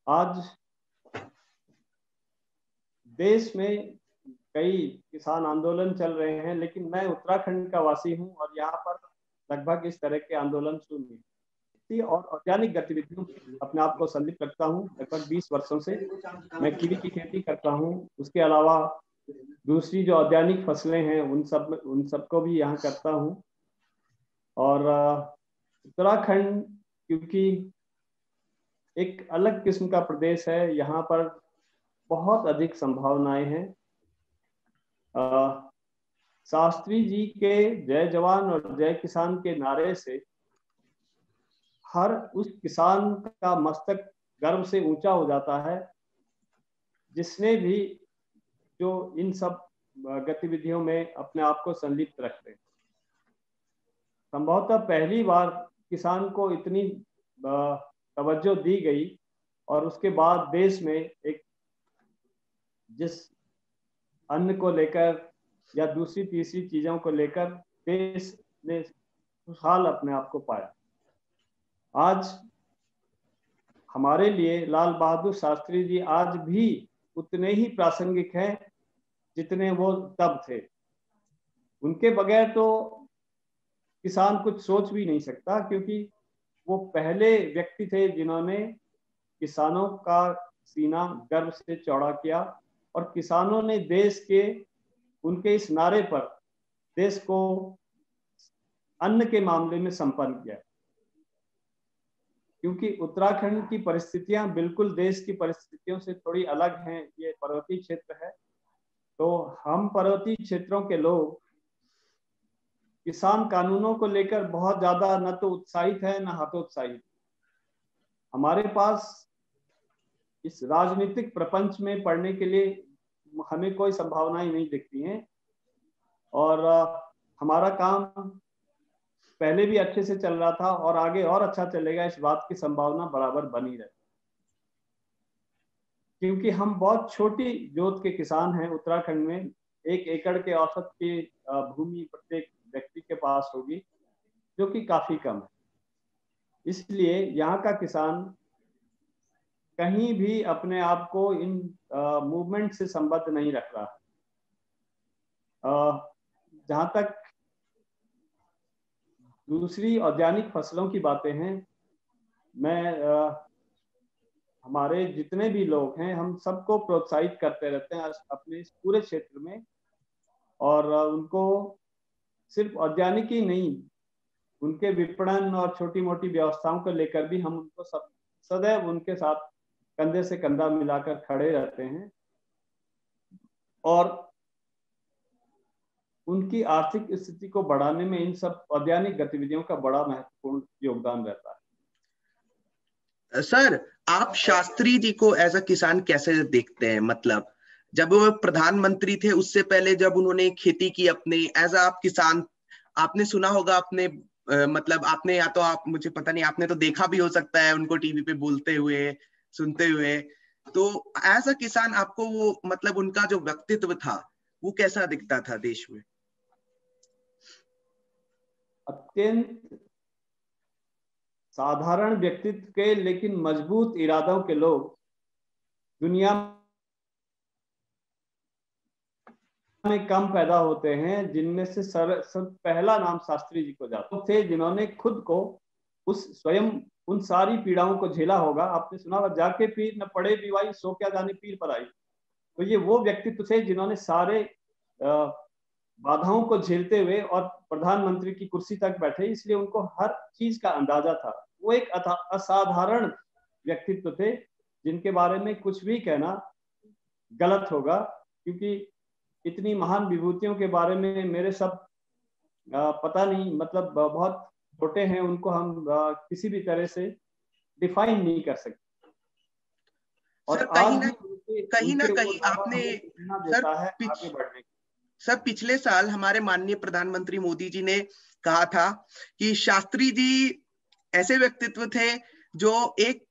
आज देश में कई किसान आंदोलन चल रहे हैं, लेकिन मैं उत्तराखंड का वासी हूं और यहाँ पर लगभग इस तरह के आंदोलन शून्य और औद्यानिक गतिविधियों अपने आप को संलिप्त रखता हूँ। लगभग 20 वर्षों से मैं कीवी की खेती करता हूँ। उसके अलावा दूसरी जो औद्यानिक फसलें हैं उन सबको भी यहाँ करता हूँ। और उत्तराखंड क्योंकि एक अलग किस्म का प्रदेश है, यहाँ पर बहुत अधिक संभावनाएं हैं। शास्त्री जी के जय जवान और जय किसान के नारे से हर उस किसान का मस्तक गर्व से ऊंचा हो जाता है जिसने भी जो इन सब गतिविधियों में अपने आप को संलिप्त रखते हैं। संभवतः पहली बार किसान को इतनी तवज्जो दी गई और उसके बाद देश में एक जिस अन्न को लेकर या दूसरी तीसरी चीजों को लेकर देश ने खुशहाल अपने आप को पाया। आज हमारे लिए लाल बहादुर शास्त्री जी आज भी उतने ही प्रासंगिक हैं जितने वो तब थे। उनके बगैर तो किसान कुछ सोच भी नहीं सकता, क्योंकि वो पहले व्यक्ति थे जिन्होंने किसानों का सीना गर्व से चौड़ा किया और किसानों ने देश के उनके इस नारे पर देश को अन्न के मामले में संपन्न किया। क्योंकि उत्तराखंड की परिस्थितियां बिल्कुल देश की परिस्थितियों से थोड़ी अलग हैं। ये पर्वतीय क्षेत्र है, तो हम पर्वतीय क्षेत्रों के लोग किसान कानूनों को लेकर बहुत ज्यादा न तो उत्साहित है न हतोत्साहित। हमारे पास इस राजनीतिक प्रपंच में पढ़ने के लिए हमें कोई संभावनाएं नहीं दिखती हैं और हमारा काम पहले भी अच्छे से चल रहा था और आगे और अच्छा चलेगा, इस बात की संभावना बराबर बनी रहती। क्योंकि हम बहुत छोटी जोत के किसान हैं। उत्तराखंड में 1 एकड़ के औसत की भूमि प्रत्येक व्यक्ति के पास होगी, जो कि काफी कम है। इसलिए यहाँ का किसान कहीं भी अपने आप को इन मूवमेंट से संबद्ध नहीं रख रहा। जहाँ तक दूसरी औद्यानिक फसलों की बातें हैं, मैं हमारे जितने भी लोग हैं हम सबको प्रोत्साहित करते रहते हैं अपने इस पूरे क्षेत्र में, और उनको सिर्फ औद्यानिक ही नहीं, उनके विपणन और छोटी मोटी व्यवस्थाओं को लेकर भी हम उनको सदैव उनके साथ कंधे से कंधा मिलाकर खड़े रहते हैं और उनकी आर्थिक स्थिति को बढ़ाने में इन सब औद्यानिक गतिविधियों का बड़ा महत्वपूर्ण योगदान रहता है। सर, आप शास्त्री जी को एज अ किसान कैसे देखते हैं? मतलब जब वो प्रधानमंत्री थे उससे पहले जब उन्होंने खेती की अपने एज आप किसान, आपने सुना होगा, आपने मतलब आपने या तो आप, मुझे पता नहीं, आपने तो देखा भी हो सकता है उनको टीवी पे बोलते हुए, सुनते हुए। तो एज अ किसान आपको वो मतलब उनका जो व्यक्तित्व था वो कैसा दिखता था देश में? अत्यंत साधारण व्यक्तित्व के लेकिन मजबूत इरादों के लोग दुनिया में कम पैदा होते हैं, जिनमें से सब पहला नाम शास्त्री जी को जाता थे, जिन्होंने खुद को स्वयं उन सारी पीड़ाओं को झेला होगा। आपने सुना होगा, जाके पीर न पड़े बीवाई सो क्या जाने पीर पर आई। तो ये वो व्यक्तित्व थे जिन्होंने सारे बाधाओं को झेलते हुए और प्रधानमंत्री की कुर्सी तक बैठे, इसलिए उनको हर चीज का अंदाजा था। वो एक असाधारण व्यक्तित्व थे जिनके बारे में कुछ भी कहना गलत होगा, क्योंकि इतनी महान विभूतियों के बारे में मेरे सब पता नहीं, मतलब बहुत छोटे हैं, उनको हम किसी भी तरह से डिफाइन नहीं कर सकते। और कहीं ना कहीं आपने सर पिछले साल हमारे माननीय प्रधानमंत्री मोदी जी ने कहा था कि शास्त्री जी ऐसे व्यक्तित्व थे जो एक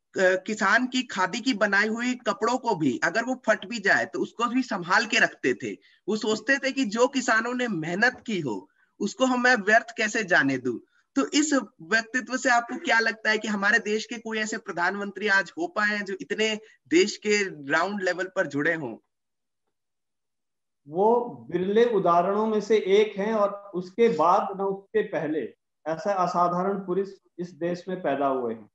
किसान की खादी की बनाई हुई कपड़ों को भी अगर वो फट भी जाए तो उसको भी संभाल के रखते थे। वो सोचते थे कि जो किसानों ने मेहनत की हो उसको हम मैं व्यर्थ कैसे जाने दूं। तो इस व्यक्तित्व से आपको क्या लगता है कि हमारे देश के कोई ऐसे प्रधानमंत्री आज हो पाए हैं जो इतने देश के ग्राउंड लेवल पर जुड़े हों? वो बिरले उदाहरणों में से एक हैं, और उसके बाद न उसके पहले ऐसा असाधारण पुरुष इस देश में पैदा हुए हैं।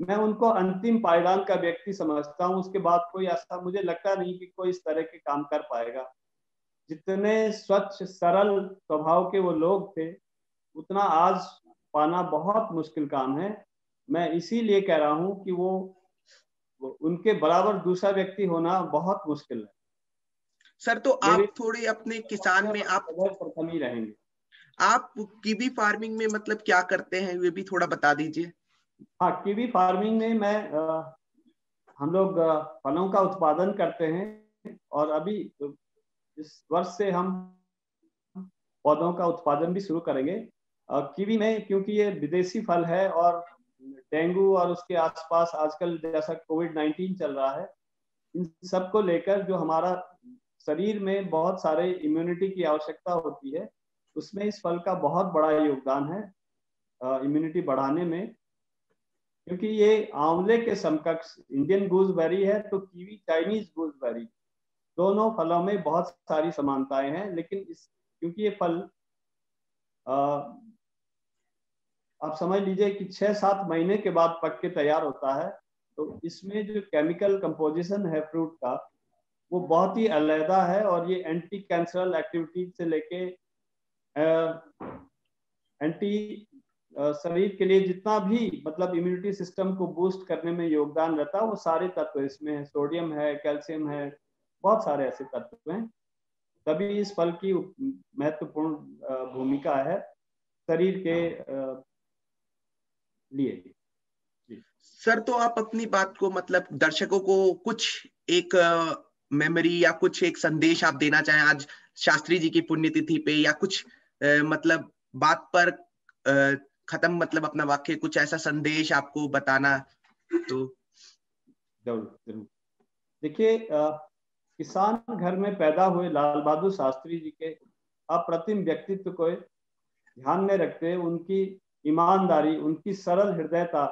मैं उनको अंतिम पायदान का व्यक्ति समझता हूँ। उसके बाद कोई ऐसा मुझे लगता नहीं कि कोई इस तरह के काम कर पाएगा। जितने स्वच्छ सरल स्वभाव के वो लोग थे, उतना आज पाना बहुत मुश्किल काम है। मैं इसीलिए कह रहा हूँ कि वो उनके बराबर दूसरा व्यक्ति होना बहुत मुश्किल है। सर, तो आप थोड़े अपने किसान में आप प्रथम ही रहेंगे। आप कीवी फार्मिंग में मतलब क्या करते हैं, ये भी थोड़ा बता दीजिए। हाँ, कीवी फार्मिंग में मैं हम लोग फलों का उत्पादन करते हैं, और अभी इस वर्ष से हम पौधों का उत्पादन भी शुरू करेंगे। कीवी में, क्योंकि ये विदेशी फल है और डेंगू और उसके आसपास आजकल जैसा कोविड-19 चल रहा है, इन सब को लेकर जो हमारा शरीर में बहुत सारे इम्यूनिटी की आवश्यकता होती है, उसमें इस फल का बहुत बड़ा योगदान है इम्यूनिटी बढ़ाने में। क्योंकि ये आंवले के समकक्ष इंडियन गूसबेरी है, तो कीवी चाइनीज गूसबेरी, दोनों फलों में बहुत सारी समानताएं हैं। लेकिन क्योंकि ये फल आप समझ लीजिए कि 6-7 महीने के बाद पक के तैयार होता है, तो इसमें जो केमिकल कंपोजिशन है फ्रूट का, वो बहुत ही अलग है। और ये एंटी कैंसरल एक्टिविटी से लेके एंटी शरीर के लिए जितना भी मतलब इम्यूनिटी सिस्टम को बूस्ट करने में योगदान रहता है, वो सारे तत्व इसमें है। सोडियम है, कैल्शियम है, बहुत सारे ऐसे तत्व हैं। तभी इस फल की महत्वपूर्ण भूमिका है शरीर के लिए। सर, तो आप अपनी बात को मतलब दर्शकों को कुछ एक मेमोरी या कुछ एक संदेश आप देना चाहें आज शास्त्री जी की पुण्यतिथि पे, या कुछ मतलब बात पर खत्म मतलब अपना वाक्य, कुछ ऐसा संदेश आपको बताना तो? जरूर। देखिए, किसान घर में पैदा हुए लाल बहादुर शास्त्री जी के अप्रतिम व्यक्तित्व को ध्यान में रखते हुए उनकी ईमानदारी, उनकी सरल हृदयता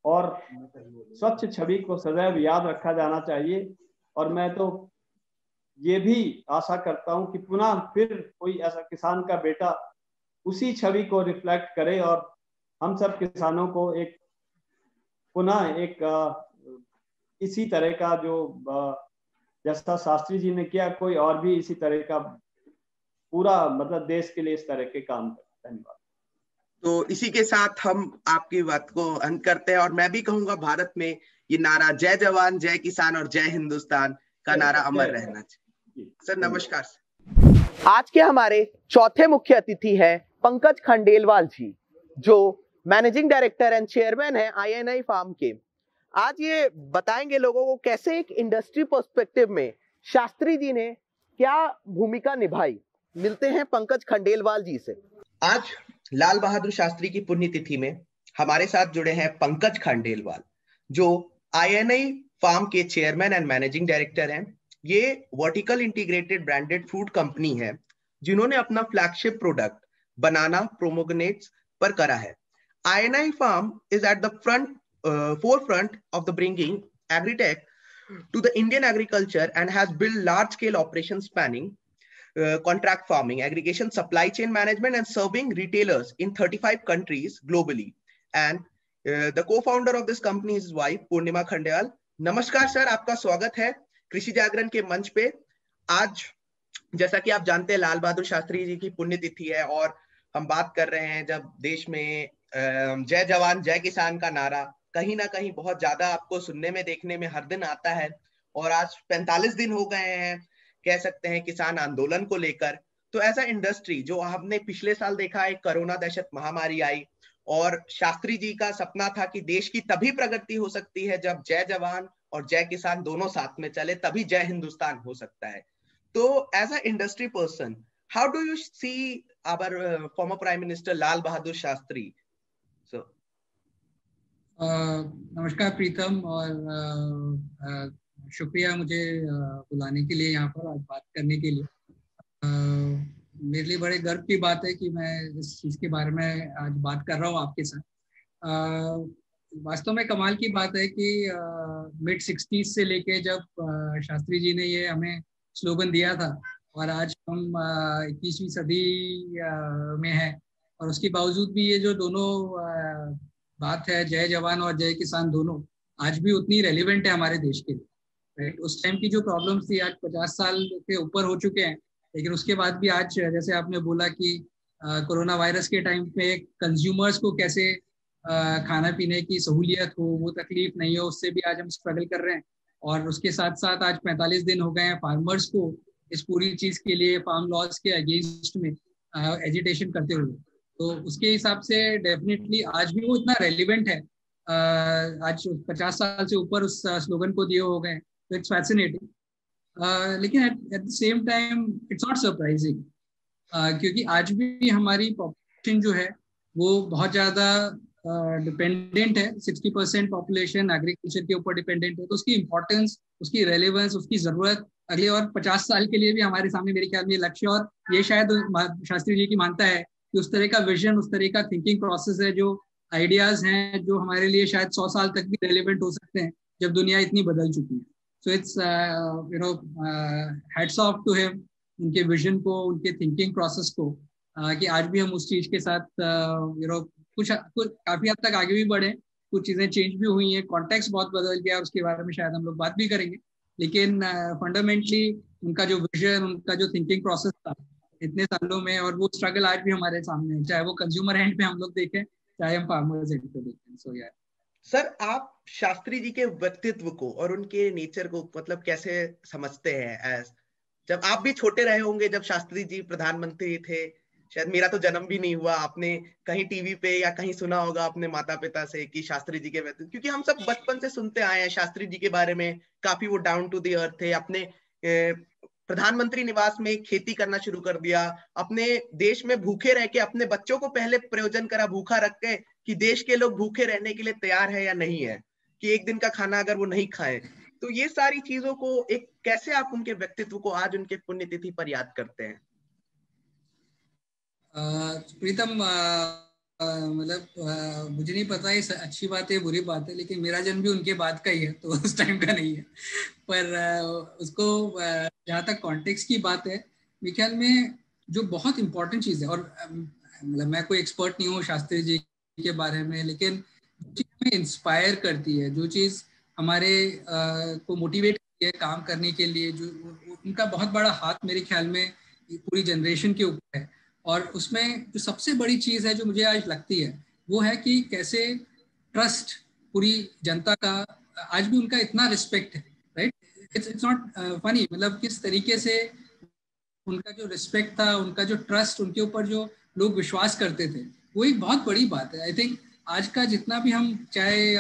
और स्वच्छ छवि को सदैव याद रखा जाना चाहिए। और मैं तो ये भी आशा करता हूं कि पुनः फिर कोई ऐसा किसान का बेटा उसी छवि को रिफ्लेक्ट करे और हम सब किसानों को एक पुनः एक इसी तरह का जो जैसा शास्त्री जी ने किया, कोई और भी इसी तरह का पूरा मतलब देश के लिए इस तरह के काम करे। धन्यवाद। तो इसी के साथ हम आपकी बात को अंत करते हैं, और मैं भी कहूंगा भारत में ये नारा जय जवान जय किसान और जय हिंदुस्तान का नारा अमर रहना चाहिए। सर नमस्कार। आज के हमारे चौथे मुख्य अतिथि हैं पंकज खंडेलवाल जी, जो मैनेजिंग डायरेक्टर एंड चेयरमैन है INI फार्म के। आज ये बताएंगे लोगों को कैसे एक इंडस्ट्री पर्सपेक्टिव में शास्त्री जी ने क्या भूमिका निभाई। मिलते हैं पंकज खंडेलवाल जी से। आज लाल बहादुर शास्त्री की पुण्यतिथि में हमारे साथ जुड़े हैं पंकज खंडेलवाल, जो INI फार्म के चेयरमैन एंड मैनेजिंग डायरेक्टर हैं। ये vertical integrated branded food company है जिन्होंने अपना फ्लैगशिप प्रोडक्ट बनाना प्रोमोग्रेनेट्स पर करा है। INI farm is at the forefront of the bringing agri-tech to the Indian agriculture and has built large-scale operations spanning contract farming, aggregation, supply chain management, and serving retailers in 35 countries globally. And the co-founder of this company is his wife, Purnima Khandelwal. नमस्कार sir, आपका स्वागत है कृषि जागरण के मंच पे। आज जैसा कि आप जानते हैं लाल बहादुर शास्त्री जी की पुण्यतिथि है, और हम बात कर रहे हैं जब देश में जय जवान जय किसान का नारा कहीं ना कहीं बहुत ज्यादा आपको सुनने में देखने में हर दिन आता है। और आज 45 दिन हो गए हैं कह सकते हैं किसान आंदोलन को लेकर। तो ऐसा इंडस्ट्री जो हमने पिछले साल देखा, एक कोरोना दहशत महामारी आई, और शास्त्री जी का सपना था कि देश की तभी प्रगति हो सकती है जब जय जवान और जय किसान दोनों साथ में चले, तभी जय हिंदुस्तान हो सकता है। तो as a industry person, how do you see our former prime minister Lal Bahadur Shastri? नमस्कार प्रीतम, और शुक्रिया मुझे बुलाने के लिए यहाँ पर आज बात करने के लिए। मेरे लिए बड़े गर्व की बात है कि मैं इस चीज़ के बारे में आज बात कर रहा हूँ आपके साथ। वास्तव में कमाल की बात है कि मिड 60s से लेके जब शास्त्री जी ने ये हमें स्लोगन दिया था और आज हम 21वीं सदी में हैं, और उसके बावजूद भी ये जो दोनों बात है, जय जवान और जय किसान, दोनों आज भी उतनी रेलिवेंट है हमारे देश के लिए, राइट। उस टाइम की जो प्रॉब्लम्स थी आज 50 साल के ऊपर हो चुके हैं, लेकिन उसके बाद भी आज जैसे आपने बोला कि कोरोना वायरस के टाइम पे कंज्यूमर्स को कैसे खाना पीने की सहूलियत हो, वो तकलीफ नहीं हो, उससे भी आज हम स्ट्रगल कर रहे हैं। और उसके साथ साथ आज 45 दिन हो गए हैं फार्मर्स को इस पूरी चीज के लिए, फार्म लॉज के अगेंस्ट में एजिटेशन करते हुए। तो उसके हिसाब से डेफिनेटली आज भी वो इतना रेलिवेंट है, आज 50 साल से ऊपर उस स्लोगन को दिए हो गए। तो इट्स फैसिनेटिंग, लेकिन at the same time it's not surprising, क्योंकि आज भी हमारी पॉपुलेशन जो है वो बहुत ज़्यादा डिपेंडेंट है। 60% पॉपुलेशन एग्रीकल्चर के ऊपर डिपेंडेंट है। तो उसकी इम्पोर्टेंस, उसकी रेलेवेंस, उसकी ज़रूरत अगले और 50 साल के लिए भी हमारे सामने मेरे ख्याल में लक्ष्य, और ये शायद शास्त्री जी की मानता है कि उस तरह का विजन, उस तरह का थिंकिंग प्रोसेस है, जो आइडियाज हैं जो हमारे लिए शायद 100 साल तक भी रेलिवेंट हो सकते हैं जब दुनिया इतनी बदल चुकी है। So it's hats off to him, उनके विजन को, उनके थिंकिंग प्रोसेस को, कि आज भी हम उस चीज के साथ कुछ काफी हद तक आगे भी बढ़े। कुछ चीजें चेंज भी हुई हैं, कॉन्टेक्स्ट बहुत बदल गया, उसके बारे में शायद हम लोग बात भी करेंगे। लेकिन फंडामेंटली उनका जो विजन, उनका जो थिंकिंग प्रोसेस था इतने सालों में, और वो स्ट्रगल आज भी हमारे सामने है, चाहे वो कंज्यूमर एंड पे हम लोग देखें, चाहे हम फार्मर्स एंड पे देखें। सो यार सर, आप शास्त्री जी के व्यक्तित्व को और उनके नेचर को मतलब कैसे समझते हैं? एज जब आप भी छोटे रहे होंगे, जब शास्त्री जी प्रधानमंत्री थे, शायद मेरा तो जन्म भी नहीं हुआ, आपने कहीं टीवी पे या कहीं सुना होगा अपने माता पिता से कि शास्त्री जी के व्यक्तित्व, क्योंकि हम सब बचपन से सुनते आए हैं शास्त्री जी के बारे में, काफी वो डाउन टू द अर्थ थे। अपने प्रधानमंत्री निवास में खेती करना शुरू कर दिया, अपने देश में भूखे रह के अपने बच्चों को पहले प्रयोजन करा, भूखा रख के कि देश के लोग भूखे रहने के लिए तैयार है या नहीं है, कि एक दिन का खाना अगर वो नहीं खाए। तो ये सारी चीजों को एक कैसे आप उनके व्यक्तित्व को आज उनके पुण्यतिथि पर याद करते हैं? प्रीतम, मतलब मुझे नहीं पता ये अच्छी बात है बुरी बात है, लेकिन मेरा जन्म भी उनके बाद का ही है, तो उस टाइम का नहीं है। पर उसको जहाँ तक कॉन्टेक्स्ट की बात है, मेरे ख्याल में जो बहुत इम्पोर्टेंट चीज़ है, और मतलब मैं कोई एक्सपर्ट नहीं हूँ शास्त्री जी के बारे में, लेकिन जो चीज़ हमें इंस्पायर करती है, जो चीज़ हमारे को मोटिवेट करती है काम करने के लिए, जो उनका बहुत बड़ा हाथ मेरे ख्याल में पूरी जनरेशन के ऊपर है। और उसमें जो सबसे बड़ी चीज़ है जो मुझे आज लगती है, वो है कि कैसे ट्रस्ट पूरी जनता का, आज भी उनका इतना रिस्पेक्ट है, राइट। इट्स नॉट फनी, मतलब किस तरीके से उनका जो रिस्पेक्ट था, उनका जो ट्रस्ट, उनके ऊपर जो लोग विश्वास करते थे, वो एक बहुत बड़ी बात है। आई थिंक आज का जितना भी हम चाहे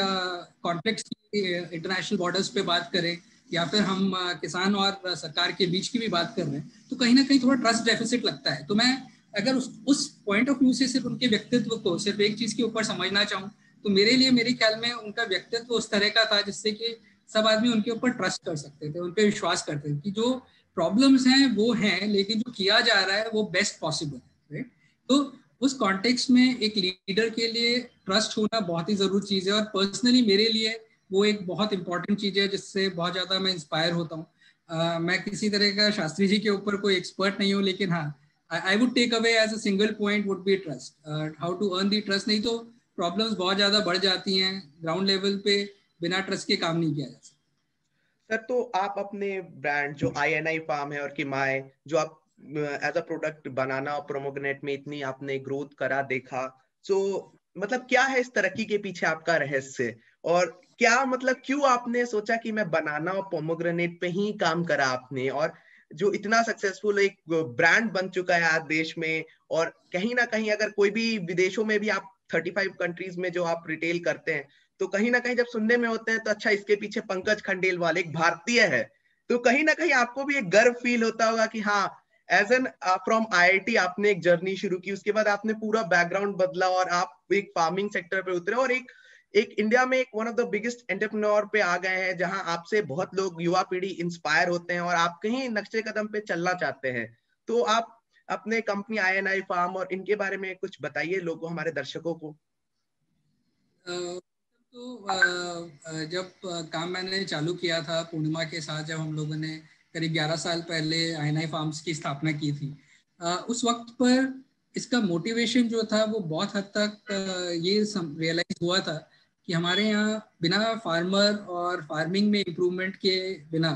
कॉन्फ्लिक्ट्स की इंटरनेशनल बॉर्डर्स पे बात करें, या फिर हम किसान और सरकार के बीच की भी बात कर रहे हैं, तो कहीं ना कहीं थोड़ा ट्रस्ट डेफिसिट लगता है। तो मैं अगर उस पॉइंट ऑफ व्यू से सिर्फ उनके व्यक्तित्व को सिर्फ एक चीज के ऊपर समझना चाहूँ, तो मेरे लिए मेरे ख्याल में उनका व्यक्तित्व उस तरह का था जिससे कि सब आदमी उनके ऊपर ट्रस्ट कर सकते थे, उन पर विश्वास करते थे कि जो प्रॉब्लम्स हैं वो हैं, लेकिन जो किया जा रहा है वो बेस्ट पॉसिबल है, राइट। तो उस कॉन्टेक्स्ट में एक लीडर के लिए ट्रस्ट होना बहुत ही जरूरी चीज़ है, और पर्सनली मेरे लिए वो एक बहुत इंपॉर्टेंट चीज़ है जिससे बहुत ज़्यादा मैं इंस्पायर होता हूँ। मैं किसी तरह का शास्त्री जी के ऊपर कोई एक्सपर्ट नहीं हूँ, लेकिन हाँ, I would take away as a single point would be trust. How to earn the trust, नहीं तो प्रॉब्लम्स बहुत ज़्यादा बढ़ जाती हैं ग्राउंड लेवल पे, बिना ट्रस्ट के काम नहीं किया जा सकता। सर, तो आप अपने ब्रांड जो INI फार्म है और किमाय, जो आप एज अ प्रोडक्ट बनाना और प्रोमोग्रेनेट में इतनी आपने ग्रोथ करा देखा, सो मतलब क्या है इस तरक्की के पीछे आपका रहस्य, और क्या मतलब क्यों आपने सोचा कि मैं बनाना और पोमोग्रेनेट पे ही काम करा आपने, और जो इतना सक्सेसफुल एक ब्रांड बन चुका है आज देश में, और कहीं ना कहीं अगर कोई भी विदेशों में भी आप 35 कंट्रीज में जो आप रिटेल करते हैं, तो कहीं ना कहीं जब सुनने में होते हैं तो अच्छा इसके पीछे पंकज खंडेलवाल एक भारतीय है, तो कहीं ना कहीं आपको भी एक गर्व फील होता होगा कि हाँ, एज एन फ्रॉम IIT आपने एक जर्नी शुरू की, उसके बाद आपने पूरा बैकग्राउंड बदला और आप एक फार्मिंग सेक्टर पे उतरे, और एक इंडिया में एक one of the biggest entrepreneur पे आ गए हैं, जहां आपसे बहुत लोग, युवा पीढ़ी इंस्पायर होते हैं और आप कहीं नक्शे कदम पे चलना चाहते हैं। तो आप अपने कंपनी INI फार्म और इनके बारे में कुछ बताइए लोगों, हमारे दर्शकों को। जब काम मैंने चालू किया था पूर्णिमा के साथ, जब हम लोगों ने करीब 11 साल पहले INI फार्म्स की स्थापना की थी, उस वक्त पर इसका मोटिवेशन जो था वो बहुत हद तक ये रियलाइज हुआ था कि हमारे यहाँ बिना फार्मर और फार्मिंग में इम्प्रूवमेंट के बिना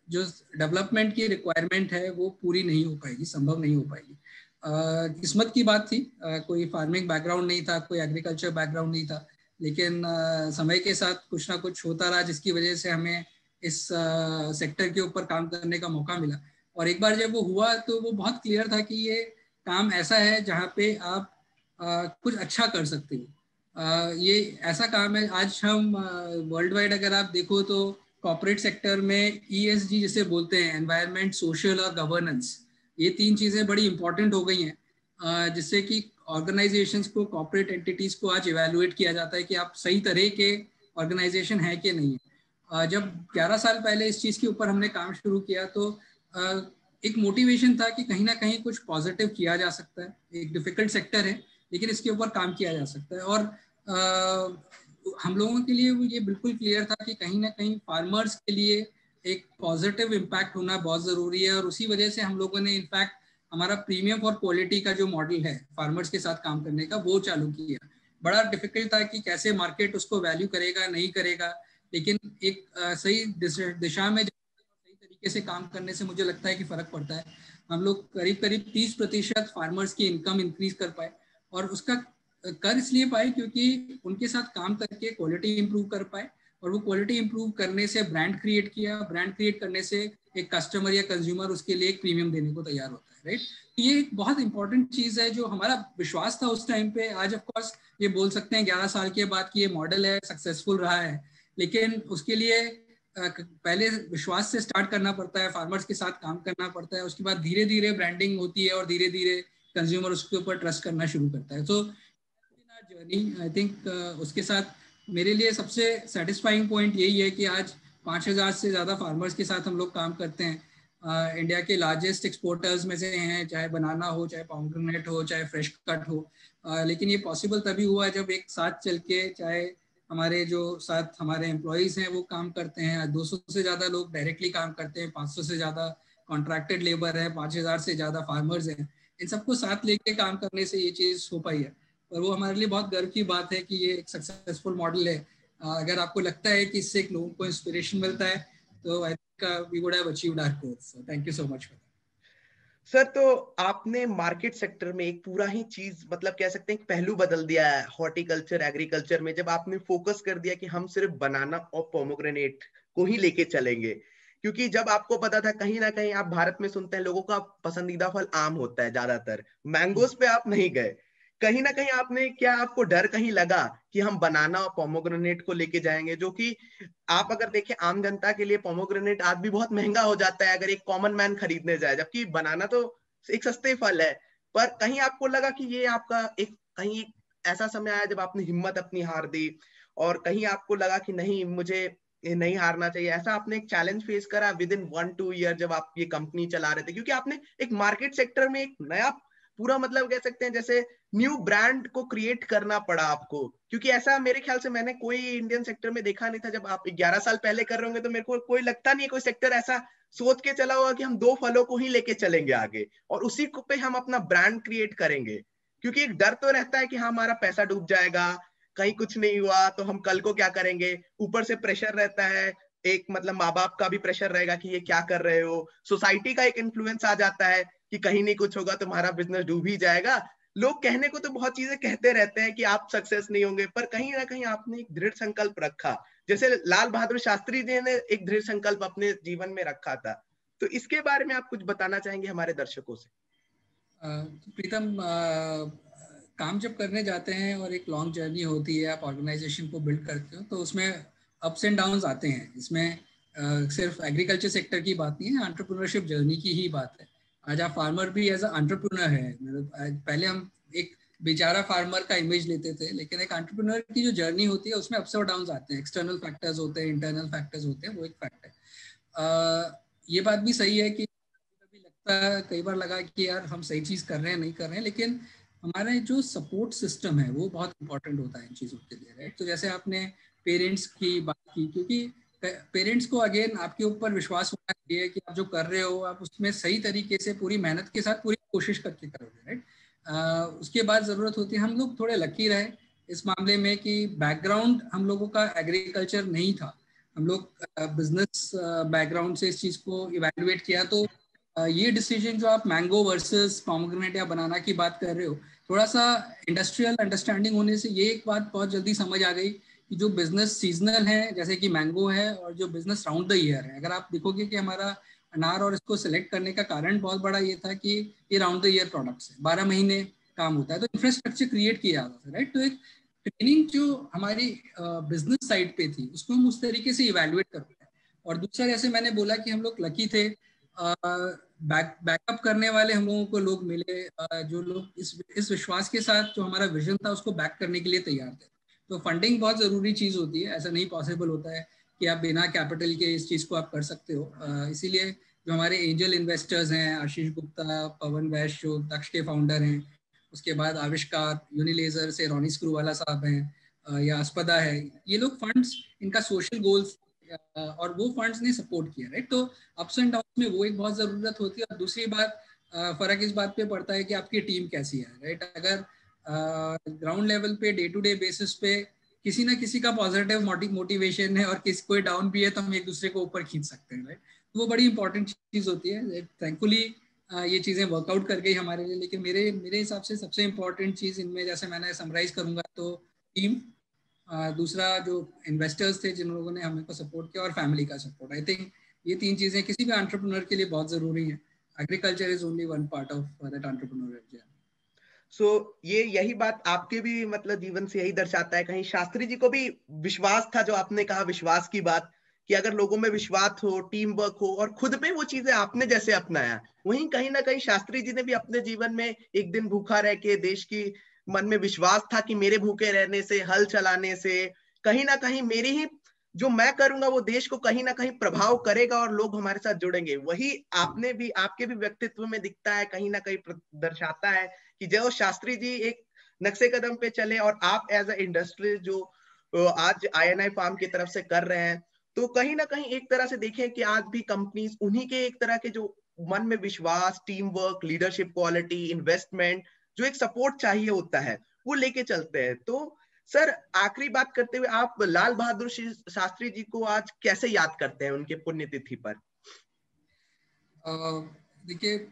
जो डेवलपमेंट की रिक्वायरमेंट है वो पूरी नहीं हो पाएगी, संभव नहीं हो पाएगी। किस्मत की बात थी, कोई फार्मिंग बैकग्राउंड नहीं था, कोई एग्रीकल्चर बैकग्राउंड नहीं था, लेकिन समय के साथ कुछ ना कुछ होता रहा जिसकी वजह से हमें इस सेक्टर के ऊपर काम करने का मौका मिला। और एक बार जब वो हुआ तो वो बहुत क्लियर था कि ये काम ऐसा है जहाँ पे आप कुछ अच्छा कर सकते हो। ये ऐसा काम है, आज हम वर्ल्ड वाइड अगर आप देखो तो कॉर्पोरेट सेक्टर में ESG जिसे बोलते हैं, एनवायरनमेंट, सोशल और गवर्नेंस, ये 3 चीज़ें बड़ी इंपॉर्टेंट हो गई हैं, जिससे कि ऑर्गेनाइजेशंस को, कॉर्पोरेट एंटिटीज़ को आज इवैल्यूएट किया जाता है कि आप सही तरह के ऑर्गेनाइजेशन है कि नहीं है। जब 11 साल पहले इस चीज़ के ऊपर हमने काम शुरू किया तो एक मोटिवेशन था कि कहीं ना कहीं कुछ पॉजिटिव किया जा सकता है। एक डिफिकल्ट सेक्टर है लेकिन इसके ऊपर काम किया जा सकता है। और हम लोगों के लिए ये बिल्कुल क्लियर था कि कहीं ना कहीं फार्मर्स के लिए एक पॉजिटिव इम्पैक्ट होना बहुत ज़रूरी है। और उसी वजह से हम लोगों ने इनफैक्ट हमारा प्रीमियम फॉर क्वालिटी का जो मॉडल है फार्मर्स के साथ काम करने का, वो चालू किया। बड़ा डिफिकल्ट था कि कैसे मार्केट उसको वैल्यू करेगा नहीं करेगा, लेकिन एक सही दिशा में सही तरीके से काम करने से मुझे लगता है कि फ़र्क पड़ता है। हम लोग करीब करीब 30% फार्मर्स की इनकम इंक्रीज कर पाए, और उसका कर इसलिए पाए क्योंकि उनके साथ काम करके क्वालिटी इंप्रूव कर पाए, और वो क्वालिटी इंप्रूव करने से ब्रांड क्रिएट किया, ब्रांड क्रिएट करने से एक कस्टमर या कंज्यूमर उसके लिए एक प्रीमियम देने को तैयार होता है, राइट। ये एक बहुत इंपॉर्टेंट चीज़ है जो हमारा विश्वास था उस टाइम पे। आज ऑफ कोर्स ये बोल सकते हैं 11 साल के बाद कि ये मॉडल है, सक्सेसफुल रहा है, लेकिन उसके लिए पहले विश्वास से स्टार्ट करना पड़ता है, फार्मर्स के साथ काम करना पड़ता है, उसके बाद धीरे धीरे ब्रांडिंग होती है और धीरे धीरे कंज्यूमर उसके ऊपर ट्रस्ट करना शुरू करता है। तो जर्नी आई थिंक उसके साथ मेरे लिए सबसे सेटिस्फाइंग पॉइंट यही है कि आज 5,000 से ज़्यादा फार्मर्स के साथ हम लोग काम करते हैं। इंडिया के लार्जेस्ट एक्सपोर्टर्स में से हैं, चाहे बनाना हो, चाहे पोमेग्रेनेट हो, चाहे फ्रेश कट हो। लेकिन ये पॉसिबल तभी हुआ जब एक साथ चल के, चाहे हमारे जो साथ हमारे एम्प्लॉयज़ हैं वो काम करते हैं, 200 से ज़्यादा लोग डायरेक्टली काम करते हैं, 500 से ज़्यादा कॉन्ट्रैक्टेड लेबर है, 5,000 से ज़्यादा फार्मर्स हैं, इन सबको साथ लेके काम करने से ये चीज़ हो पाई है। और वो हमारे लिए बहुत गर्व की बात है कि ये एक सक्सेसफुल मॉडल है। अगर आपको लगता है कि इससे लोगों को इंस्पिरेशन मिलता है तो I think we would have achieved our goals. So thank you so much. Sir, तो आपने मार्केट सेक्टर में एक पूरा ही चीज, मतलब कह सकते हैं, एक पहलू बदल दिया है हॉर्टिकल्चर, एग्रीकल्चर में, जब आपने फोकस कर दिया कि हम सिर्फ बनाना और पोमोग्रेनेट को ही लेके चलेंगे। क्योंकि जब आपको पता था, कहीं ना कहीं आप भारत में सुनते हैं लोगों का पसंदीदा फल आम होता है ज्यादातर, मैंगोज पे आप नहीं गए। कहीं ना कहीं आपने, क्या आपको डर कहीं लगा कि हम बनाना और पोमोग्रेनेट को लेके जाएंगे, जो कि आप अगर देखें आम जनता के लिए पोमोग्रेनेट आज भी बहुत महंगा हो जाता है अगर एक कॉमन मैन खरीदने जाए, जबकि बनाना तो एक सस्ते फल है। पर कहीं आपको लगा कि ये आपका एक, कहीं ऐसा समय आया जब आपने हिम्मत अपनी हार दी, और कहीं आपको लगा कि नहीं, मुझे ये नहीं हारना चाहिए, ऐसा आपने एक चैलेंज फेस करा विद इन 1-2 ईयर जब आप ये कंपनी चला रहे थे? क्योंकि आपने एक मार्केट सेक्टर में एक नया पूरा, मतलब कह सकते हैं जैसे न्यू ब्रांड को क्रिएट करना पड़ा आपको। क्योंकि ऐसा मेरे ख्याल से मैंने कोई इंडियन सेक्टर में देखा नहीं था। जब आप 11 साल पहले कर रहे होंगे तो मेरे को कोई लगता नहीं है कोई सेक्टर ऐसा सोच के चला होगा कि हम 2 फलों को ही लेके चलेंगे आगे और उसी पे हम अपना ब्रांड क्रिएट करेंगे। क्योंकि एक डर तो रहता है कि हाँ, हमारा पैसा डूब जाएगा, कहीं कुछ नहीं हुआ तो हम कल को क्या करेंगे। ऊपर से प्रेशर रहता है, एक मतलब माँ बाप का भी प्रेशर रहेगा कि ये क्या कर रहे हो, सोसाइटी का एक इन्फ्लुएंस आ जाता है कि कहीं नहीं कुछ होगा, तुम्हारा बिजनेस डूब ही जाएगा। लोग कहने को तो बहुत चीजें कहते रहते हैं कि आप सक्सेस नहीं होंगे, पर कहीं ना कहीं आपने एक दृढ़ संकल्प रखा, जैसे लाल बहादुर शास्त्री जी ने एक दृढ़ संकल्प अपने जीवन में रखा था। तो इसके बारे में आप कुछ बताना चाहेंगे हमारे दर्शकों से? प्रीतम, काम जब करने जाते हैं और एक लॉन्ग जर्नी होती है, आप ऑर्गेनाइजेशन को बिल्ड करते हो, तो उसमें अप्स एंड डाउन्स आते हैं। इसमें सिर्फ एग्रीकल्चर सेक्टर की बात नहीं है, एंटरप्रेन्योरशिप जर्नी की ही बात है। आज आप फार्मर भी एज अ एंटरप्रेन्योर है। मतलब पहले हम एक बेचारा फार्मर का इमेज लेते थे, लेकिन एक एंटरप्रेन्योर की जो जर्नी होती है उसमें अप्स और डाउन्स आते हैं। एक्सटर्नल फैक्टर्स होते हैं, इंटरनल फैक्टर्स होते हैं, वो एक फैक्ट है। ये बात भी सही है कि कई बार लगा कि यार हम सही चीज़ कर रहे हैं नहीं कर रहे हैं, लेकिन हमारा जो सपोर्ट सिस्टम है वो बहुत इंपॉर्टेंट होता है इन चीज़ों के लिए, राइट। तो जैसे आपने पेरेंट्स की बात की, क्योंकि पेरेंट्स को अगेन आपके ऊपर विश्वास होना चाहिए कि आप जो कर रहे हो आप उसमें सही तरीके से पूरी मेहनत के साथ पूरी कोशिश करके करोगे, राइट। उसके बाद ज़रूरत होती है, हम लोग थोड़े लकी रहे इस मामले में कि बैकग्राउंड हम लोगों का एग्रीकल्चर नहीं था, हम लोग बिजनेस बैकग्राउंड से इस चीज़ को इवैल्यूएट किया। तो ये डिसीजन जो आप मैंगो वर्सेस पोमेग्रेनेट या बनाना की बात कर रहे हो, थोड़ा सा इंडस्ट्रियल अंडरस्टैंडिंग होने से ये एक बात बहुत जल्दी समझ आ गई कि जो बिजनेस सीजनल है जैसे कि मैंगो है, और जो बिजनेस राउंड द ईयर है, अगर आप देखोगे कि हमारा अनार और इसको सिलेक्ट करने का कारण बहुत बड़ा ये था कि ये राउंड द ईयर प्रोडक्ट्स है, 12 महीने काम होता है, तो इंफ्रास्ट्रक्चर क्रिएट किया जाता था, राइट। तो एक ट्रेनिंग जो हमारी बिजनेस साइड पे थी उसको हम उस तरीके से इवेल्युएट करते हैं। और दूसरा, जैसे मैंने बोला कि हम लोग लकी थे, बैकअप करने वाले हम लोगों को लोग मिले, जो लोग इस विश्वास के साथ जो हमारा विजन था उसको बैक करने के लिए तैयार थे। तो फंडिंग बहुत ज़रूरी चीज़ होती है, ऐसा नहीं पॉसिबल होता है कि आप बिना कैपिटल के इस चीज़ को आप कर सकते हो। इसीलिए जो हमारे एंजल इन्वेस्टर्स हैं, आशीष गुप्ता, पवन वैश्य जो दक्ष के फाउंडर हैं, उसके बाद आविष्कार, यूनिलेजर से रोनी स्क्रूवाला साहब हैं, या अस्पदा है, ये लोग फंड्स, इनका सोशल गोल्स और वो फंड्स ने सपोर्ट किया, राइट। तो अप्स एंड डाउन्स में वो एक बहुत ज़रूरत होती है। और दूसरी बात, फ़र्क इस बात पे पड़ता है कि आपकी टीम कैसी है, राइट। अगर ग्राउंड लेवल पे डे टू डे बेसिस पे किसी ना किसी का पॉजिटिव मोटिवेशन है और किसी कोई डाउन भी है तो हम एक दूसरे को ऊपर खींच सकते हैं, राइट। वो बड़ी इंपॉर्टेंट चीज़ होती है। थैंकफुली ये चीज़ें वर्कआउट कर गई हमारे लिए। लेकिन मेरे हिसाब से सबसे इंपॉर्टेंट चीज़ इनमें, जैसे मैंने समराइज करूँगा, तो टीम, दूसरा जो इन्वेस्टर्स थे जिन लोगों ने हमें को सपोर्ट किया, और फैमिली का सपोर्ट। आई थिंक ये 3 चीज़ें किसी भी एंटरप्रेन्योर के लिए बहुत ज़रूरी हैं। Agriculture is only one part of that entrepreneur. So यही बात आपके भी मतलब जीवन से यही दर्शाता है। कहीं शास्त्री जी को भी विश्वास था, जो आपने कहा विश्वास की बात, कि अगर लोगों में विश्वास हो, टीम वर्क हो, और खुद में वो चीजें आपने जैसे अपनाया, वहीं कहीं ना कहीं शास्त्री जी ने भी अपने जीवन में एक दिन भूखा रह के देश की मन में विश्वास था कि मेरे भूखे रहने से, हल चलाने से कहीं ना कहीं मेरी ही जो मैं करूंगा वो देश को कहीं ना कहीं प्रभाव करेगा और लोग हमारे साथ जुड़ेंगे। वही आपने भी, आपके भी व्यक्तित्व में दिखता है, कहीं ना कहीं दर्शाता है कि जो शास्त्री जी एक नक्शे कदम पे चले और आप एज अ इंडस्ट्री जो आज INI फार्म की तरफ से कर रहे हैं, तो कहीं ना कहीं एक तरह से देखें कि आज भी कंपनीज उन्हीं के एक तरह के जो मन में विश्वास, team work, leadership quality, investment, जो एक सपोर्ट चाहिए होता है, वो लेके चलते हैं। तो सर, आखिरी बात करते हुए, आप लाल बहादुर शास्त्री जी को आज कैसे याद करते हैं उनके पुण्यतिथि पर? देखिए,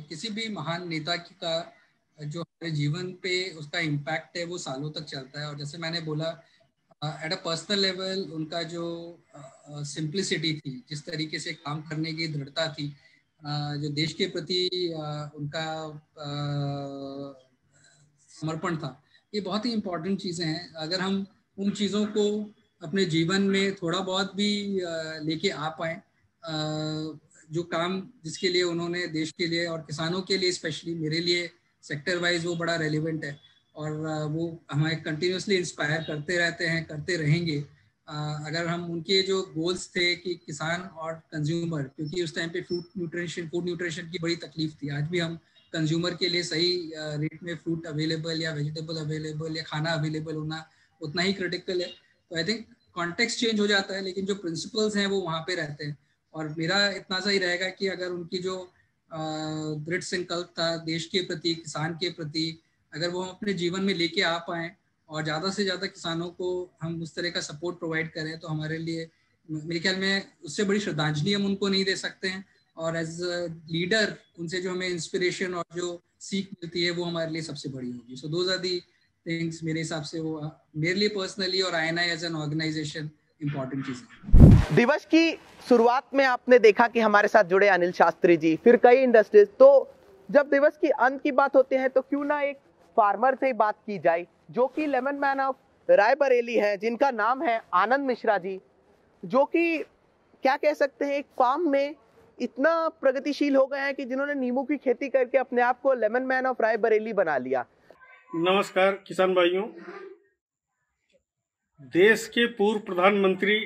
किसी भी महान नेता का जो हमारे जीवन पे उसका इम्पैक्ट है वो सालों तक चलता है। और जैसे मैंने बोला, एट अ पर्सनल लेवल उनका जो सिंप्लिसिटी थी, जिस तरीके से काम करने की दृढ़ता थी, जो देश के प्रति उनका समर्पण था, ये बहुत ही इम्पोर्टेंट चीज़ें हैं। अगर हम उन चीज़ों को अपने जीवन में थोड़ा बहुत भी लेके आ पाए, जो काम जिसके लिए उन्होंने देश के लिए और किसानों के लिए, स्पेशली मेरे लिए सेक्टर वाइज वो बड़ा रेलिवेंट है, और वो हमें कंटिन्यूसली इंस्पायर करते रहते हैं, करते रहेंगे। अगर हम उनके जो गोल्स थे कि किसान और कंज्यूमर, क्योंकि उस टाइम पे फूड न्यूट्रिशन की बड़ी तकलीफ थी, आज भी हम कंज्यूमर के लिए सही रेट में फ्रूट अवेलेबल या वेजिटेबल अवेलेबल या खाना अवेलेबल होना उतना ही क्रिटिकल है। तो आई थिंक कॉन्टेक्स्ट चेंज हो जाता है, लेकिन जो प्रिंसिपल्स हैं वो वहाँ पे रहते हैं। और मेरा इतना सा ही रहेगा कि अगर उनकी जो दृढ़ संकल्प था देश के प्रति, किसान के प्रति, अगर वो हम अपने जीवन में लेके आ पाएँ और ज़्यादा से ज़्यादा किसानों को हम उस तरह का सपोर्ट प्रोवाइड करें, तो हमारे लिए, मेरे ख्याल में उससे बड़ी श्रद्धांजलि हम उनको नहीं दे सकते हैं। और एज अ लीडर उनसे जो हमें इंस्पिरेशन और जो सीख मिलती है वो हमारे लिए सबसे बड़ी होगी। So those are the things मेरे हिसाब से, वो मेरे लिए पर्सनली और INI as an organization important चीज़। दिवस की शुरुआत में आपने देखा कि हमारे साथ जुड़े अनिल शास्त्री जी, फिर कई इंडस्ट्रीज। तो जब दिवस की अंत की बात होती है तो क्यों ना एक फार्मर से बात की जाए, जो कि लेमन मैन ऑफ रायबरेली है, जिनका नाम है आनंद मिश्रा जी, जो कि क्या कह सकते हैं, एक फार्म में इतना प्रगतिशील हो गए हैं कि जिन्होंने नींबू की खेती करके अपने आप को लेमन मैन ऑफ रायबरेली बना लिया। नमस्कार किसान भाइयों। देश के पूर्व प्रधानमंत्री,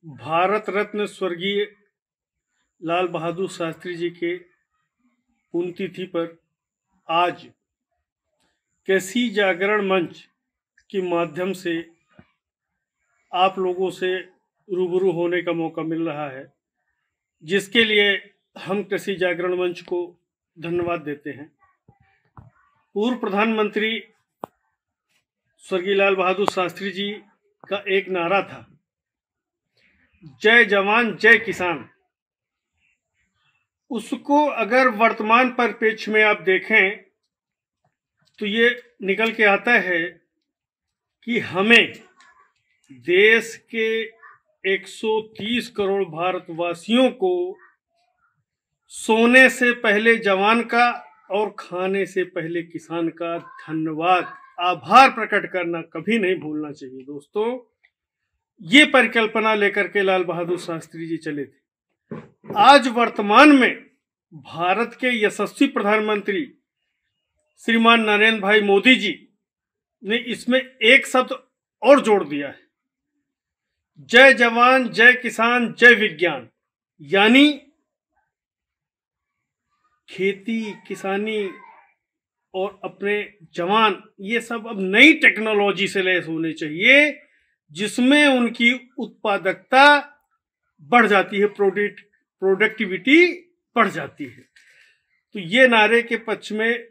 भारत रत्न स्वर्गीय लाल बहादुर शास्त्री जी के पुण्यतिथि पर आज कृषि जागरण मंच के माध्यम से आप लोगों से रूबरू होने का मौका मिल रहा है, जिसके लिए हम कृषि जागरण मंच को धन्यवाद देते हैं। पूर्व प्रधानमंत्री स्वर्गीय लाल बहादुर शास्त्री जी का एक नारा था, जय जवान जय किसान। उसको अगर वर्तमान परिप्रेक्ष्य में आप देखें तो ये निकल के आता है कि हमें देश के 130 करोड़ भारतवासियों को सोने से पहले जवान का और खाने से पहले किसान का धन्यवाद, आभार प्रकट करना कभी नहीं भूलना चाहिए। दोस्तों, ये परिकल्पना लेकर के लाल बहादुर शास्त्री जी चले थे। आज वर्तमान में भारत के यशस्वी प्रधानमंत्री श्रीमान नरेंद्र भाई मोदी जी ने इसमें एक शब्द और जोड़ दिया है, जय जवान जय किसान जय विज्ञान। यानी खेती किसानी और अपने जवान ये सब अब नई टेक्नोलॉजी से लैस होने चाहिए, जिसमें उनकी उत्पादकता बढ़ जाती है, प्रोडक्टिविटी बढ़ जाती है। तो ये नारे के पक्ष में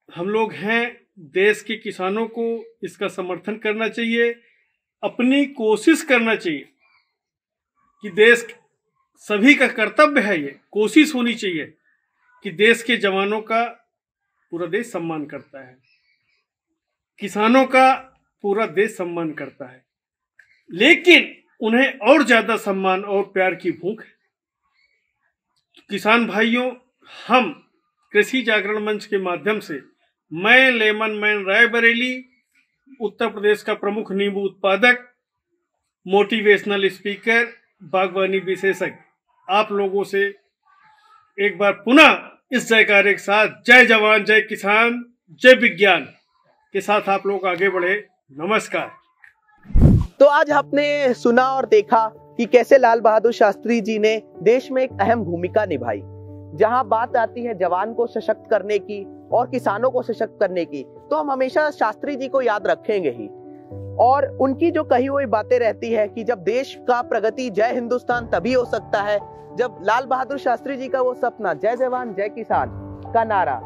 हम लोग हैं। देश के किसानों को इसका समर्थन करना चाहिए, अपनी कोशिश करना चाहिए कि देश सभी का कर्तव्य है, ये कोशिश होनी चाहिए कि देश के जवानों का पूरा देश सम्मान करता है, किसानों का पूरा देश सम्मान करता है, लेकिन उन्हें और ज्यादा सम्मान और प्यार की भूख है। किसान भाइयों, हम कृषि जागरण मंच के माध्यम से मैं लेमन मैन रायबरेली, उत्तर प्रदेश का प्रमुख नींबू उत्पादक, मोटिवेशनल स्पीकर, बागवानी विशेषज्ञ, आप लोगों से एक बार पुनः इस जयकारे के साथ जय जवान जय किसान जय विज्ञान के साथ आप लोग आगे बढ़े। नमस्कार। तो आज आपने सुना और देखा कि कैसे लाल बहादुर शास्त्री जी ने देश में एक अहम भूमिका निभाई। जहां बात आती है जवान को सशक्त करने की और किसानों को सशक्त करने की, तो हम हमेशा शास्त्री जी को याद रखेंगे ही। और उनकी जो कही हुई बातें रहती है कि जब देश का प्रगति जय हिंदुस्तान तभी हो सकता है जब लाल बहादुर शास्त्री जी का वो सपना जय जवान जय किसान का नारा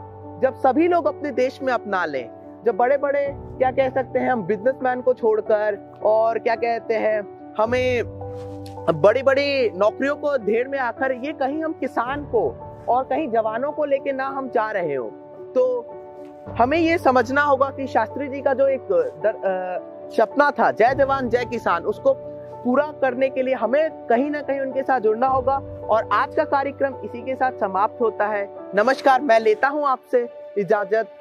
जब सभी लोग अपने देश में अपना लें, जब बड़े बड़े क्या कह सकते हैं हम बिजनेसमैन को छोड़कर और क्या कहते हैं हमें बड़ी बड़ी नौकरियों को ढेर में आकर ये कहीं हम किसान को और कहीं जवानों को लेके ना हम जा रहे हो, तो हमें ये समझना होगा कि शास्त्री जी का जो एक सपना था जय जवान जय किसान, उसको पूरा करने के लिए हमें कहीं ना कहीं उनके साथ जुड़ना होगा। और आज का कार्यक्रम इसी के साथ समाप्त होता है। नमस्कार, मैं लेता हूं आपसे इजाजत।